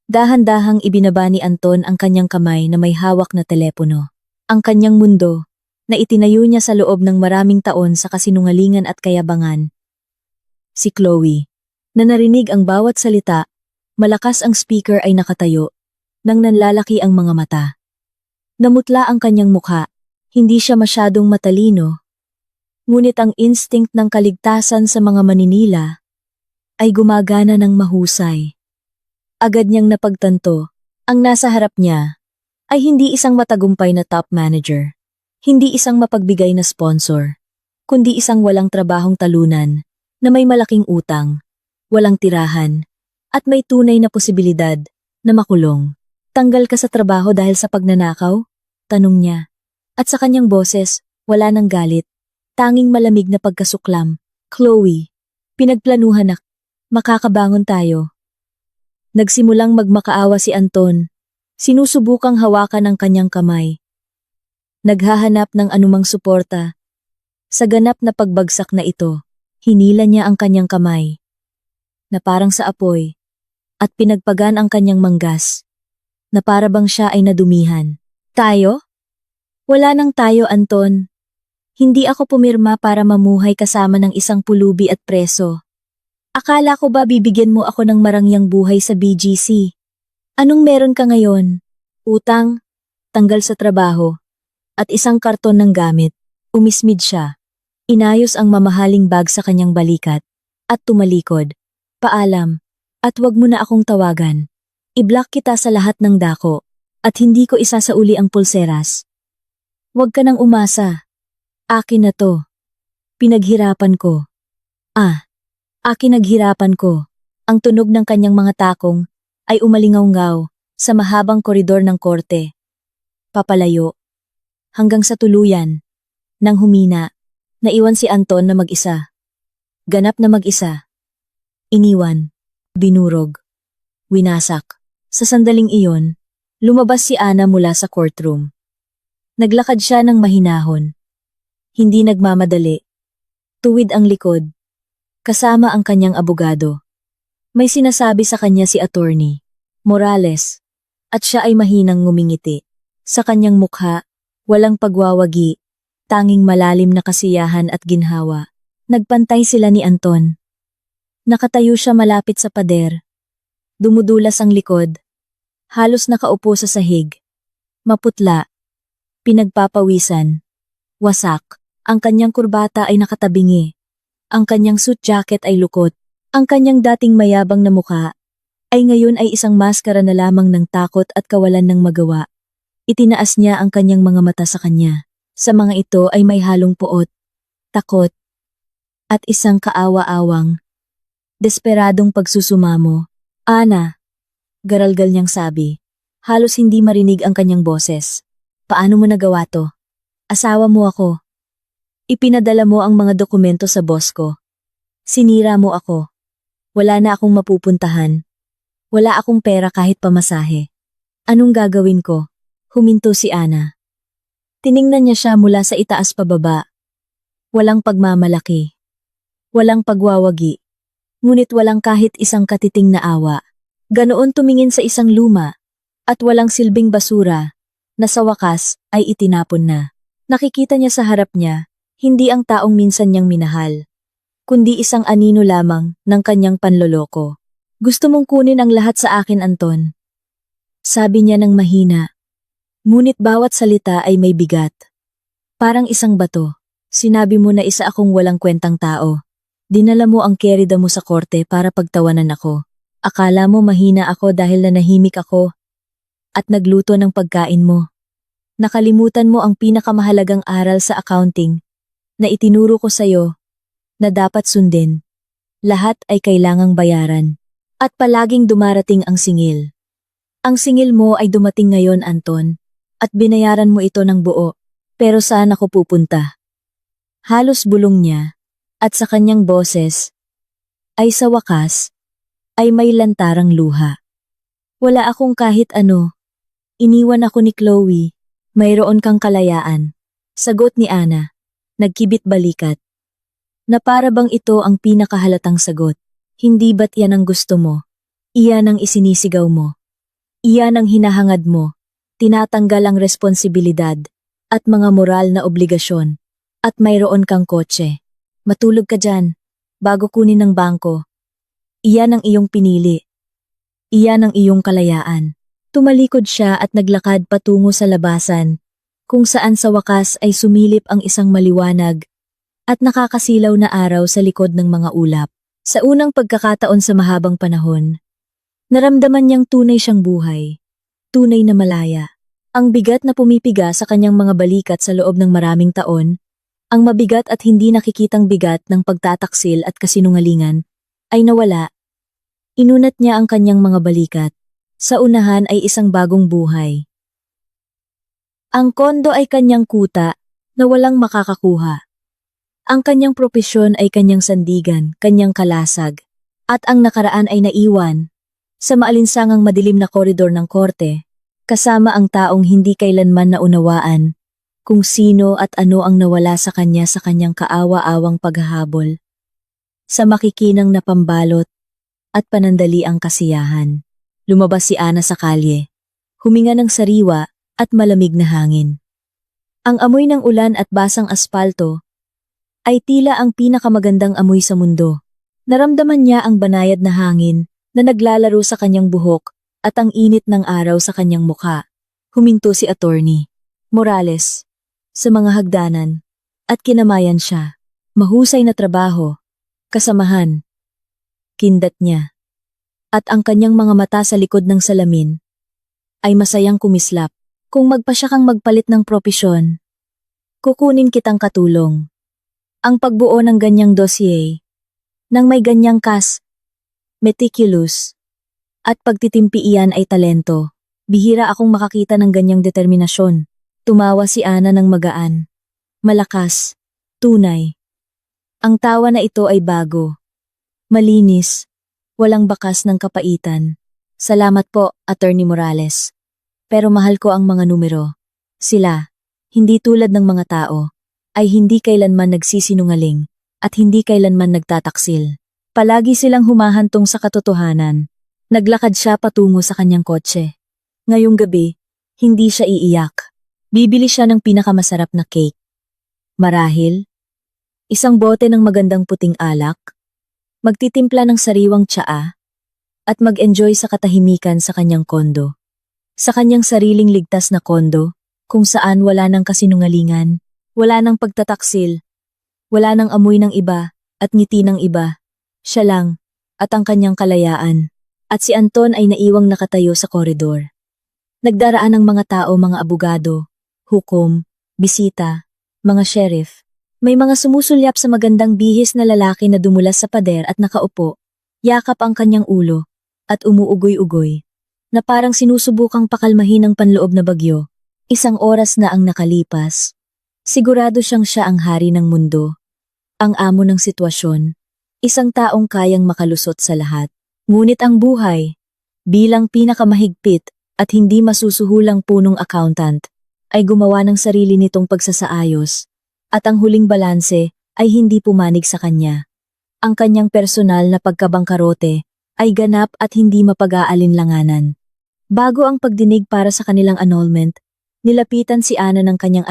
Dahan-dahang ibinaba ni Anton ang kanyang kamay na may hawak na telepono. Ang kanyang mundo, na itinayo niya sa loob ng maraming taon sa kasinungalingan at kayabangan. Si Chloe, na narinig ang bawat salita, malakas ang speaker ay nakatayo, nang nanlalaki ang mga mata. Namutla ang kanyang mukha, hindi siya masyadong matalino. Ngunit ang instinct ng kaligtasan sa mga maninila ay gumagana ng mahusay. Agad niyang napagtanto, ang nasa harap niya ay hindi isang matagumpay na top manager, hindi isang mapagbigay na sponsor, kundi isang walang trabahong talunan na may malaking utang, walang tirahan, at may tunay na posibilidad na makulong. Tanggal ka sa trabaho dahil sa pagnanakaw? Tanong niya. At sa kanyang boses, wala nang galit, tanging malamig na pagkasuklam. Chloe, pinagplanuhan na, makakabangon tayo. Nagsimulang magmakaawa si Anton. Sinusubukang hawakan ang kanyang kamay. Naghahanap ng anumang suporta. Sa ganap na pagbagsak na ito, hinila niya ang kanyang kamay, na parang sa apoy, at pinagpagan ang kanyang manggas, na para bang siya ay nadumihan. Tayo? Wala nang tayo, Anton. Hindi ako pumirma para mamuhay kasama ng isang pulubi at preso. Akala ko ba bibigyan mo ako ng marangyang buhay sa BGC? Anong meron ka ngayon? Utang, tanggal sa trabaho, at isang karton ng gamit. Umismid siya. Inayos ang mamahaling bag sa kanyang balikat, at tumalikod. Paalam, at wag mo na akong tawagan. I-block kita sa lahat ng dako, at hindi ko isasauli ang pulseras. Wag ka nang umasa. Akin na to. Pinaghirapan ko. Naghirapan ko. Ang tunog ng kanyang mga takong ay umalingaw-ngaw sa mahabang koridor ng korte. Papalayo. Hanggang sa tuluyan. Nang humina, naiwan si Anton na mag-isa. Ganap na mag-isa. Iniwan. Binurog. Winasak. Sa sandaling iyon, lumabas si Ana mula sa courtroom. Naglakad siya ng mahinahon. Hindi nagmamadali. Tuwid ang likod. kasama ang kanyang abogado. May sinasabi sa kanya si Attorney Morales, at siya ay mahinang ngumingiti. Sa kanyang mukha, walang pagwawagi, tanging malalim na kasiyahan at ginhawa. Nagpantay sila ni Anton. Nakatayo siya malapit sa pader. Dumudulas ang likod. Halos nakaupo sa sahig. Maputla. Pinagpapawisan. Wasak. Ang kanyang kurbata ay nakatabingi. Ang kanyang suit jacket ay lukot. Ang kanyang dating mayabang na mukha ay ngayon ay isang maskara na lamang ng takot at kawalan ng magawa. Itinaas niya ang kanyang mga mata sa kanya. Sa mga ito ay may halong poot, takot, at isang kaawa-awang, desperadong pagsusumamo. Ana, garalgal niyang sabi. Halos hindi marinig ang kanyang boses. Paano mo nagawa to? Asawa mo ako. Ipinadala mo ang mga dokumento sa boss ko. Sinira mo ako. Wala na akong mapupuntahan. Wala akong pera kahit pamasahe. Anong gagawin ko? Huminto si Ana. Tiningnan niya siya mula sa itaas pababa. Walang pagmamalaki. Walang pagwawagi. Ngunit walang kahit isang katiting na awa. Ganoon tumingin sa isang luma at walang silbing basura na sa wakas ay itinapon na. Nakikita niya sa harap niya, hindi ang taong minsan niyang minahal, kundi isang anino lamang ng kanyang panloloko. Gusto mong kunin ang lahat sa akin, Anton. Sabi niya ng mahina. Ngunit bawat salita ay may bigat. Parang isang bato. Sinabi mo na isa akong walang kwentang tao. Dinala mo ang kerida mo sa korte para pagtawanan ako. Akala mo mahina ako dahil nanahimik ako at nagluto ng pagkain mo. Nakalimutan mo ang pinakamahalagang aral sa accounting na itinuro ko sa'yo na dapat sundin. Lahat ay kailangang bayaran. At palaging dumarating ang singil. Ang singil mo ay dumating ngayon, Anton, at binayaran mo ito ng buo. Pero saan ako pupunta? Halos bulong niya, at sa kanyang boses, ay sa wakas, ay may lantarang luha. Wala akong kahit ano. Iniwan ako ni Chloe. Mayroon kang kalayaan. Sagot ni Ana. Nagkibit balikat. Na para bang ito ang pinakahalatang sagot. Hindi ba't yan ang gusto mo? Iyan ang isinisigaw mo. Iyan ang hinahangad mo. Tinatanggal ang responsibilidad at mga moral na obligasyon. At mayroon kang kotse. Matulog ka dyan, bago kunin ng bangko. Iyan ang iyong pinili. Iyan ang iyong kalayaan. Tumalikod siya at naglakad patungo sa labasan, kung saan sa wakas ay sumilip ang isang maliwanag at nakakasilaw na araw sa likod ng mga ulap. Sa unang pagkakataon sa mahabang panahon, naramdaman niyang tunay siyang buhay, tunay na malaya. Ang bigat na pumipiga sa kanyang mga balikat sa loob ng maraming taon, ang mabigat at hindi nakikitang bigat ng pagtataksil at kasinungalingan, ay nawala. Inunat niya ang kanyang mga balikat. Sa unahan ay isang bagong buhay. Ang kondo ay kanyang kuta na walang makakakuha. Ang kanyang propesyon ay kanyang sandigan, kanyang kalasag, at ang nakaraan ay naiwan sa maalinsangang madilim na koridor ng korte, kasama ang taong hindi kailanman naunawaan kung sino at ano ang nawala sa kanyang kaawa-awang paghahabol, sa makikinang na pambalot at panandali ang kasiyahan. Lumabas si Ana sa kalye, huminga ng sariwa at malamig na hangin. Ang amoy ng ulan at basang aspalto ay tila ang pinakamagandang amoy sa mundo. Naramdaman niya ang banayad na hangin na naglalaro sa kanyang buhok at ang init ng araw sa kanyang mukha. Huminto si Attorney Morales sa mga hagdanan at kinamayan siya. Mahusay na trabaho, kasamahan, kindat niya. At ang kanyang mga mata sa likod ng salamin ay masayang kumislap. Kung magpasya kang magpalit ng propesyon, kukunin kitang katulong. Ang pagbuo ng ganyang dossier, nang may ganyang meticulous, at pagtitimpi iyan ay talento. Bihira akong makakita ng ganyang determinasyon. Tumawa si Ana ng magaan. Malakas, tunay. Ang tawa na ito ay bago. Malinis, walang bakas ng kapaitan. Salamat po, Attorney Morales. Pero mahal ko ang mga numero. Sila, hindi tulad ng mga tao, ay hindi kailanman nagsisinungaling. at hindi kailanman nagtataksil. Palagi silang humahantong sa katotohanan. Naglakad siya patungo sa kanyang kotse. Ngayong gabi, hindi siya iiyak. Bibili siya ng pinakamasarap na cake. Marahil, isang bote ng magandang puting alak, magtitimpla ng sariwang tsaa, at mag-enjoy sa katahimikan sa kanyang kondo. Sa kanyang sariling ligtas na kondo, kung saan wala ng kasinungalingan, wala ng pagtataksil, wala ng amoy ng iba, at ngiti ng iba, siya lang, at ang kanyang kalayaan. At si Anton ay naiwang nakatayo sa koridor. Nagdaraan ang mga tao, mga abogado, hukom, bisita, mga sheriff. May mga sumusulyap sa magandang bihis na lalaki na dumulas sa pader at nakaupo, yakap ang kanyang ulo, at umuugoy-ugoy, na parang sinusubukang pakalmahin ang panloob na bagyo. Isang oras na ang nakalipas. Sigurado siyang siya ang hari ng mundo, ang amo ng sitwasyon, isang taong kayang makalusot sa lahat. Ngunit ang buhay, bilang pinakamahigpit at hindi masusuhulang punong accountant, ay gumawa ng sarili nitong pagsasaayos, at ang huling balanse ay hindi pumanig sa kanya. Ang kanyang personal na pagkabangkarote ay ganap at hindi mapag-aalinlanganan. Bago ang pagdinig para sa kanilang annulment, nilapitan si Ana ng kanyang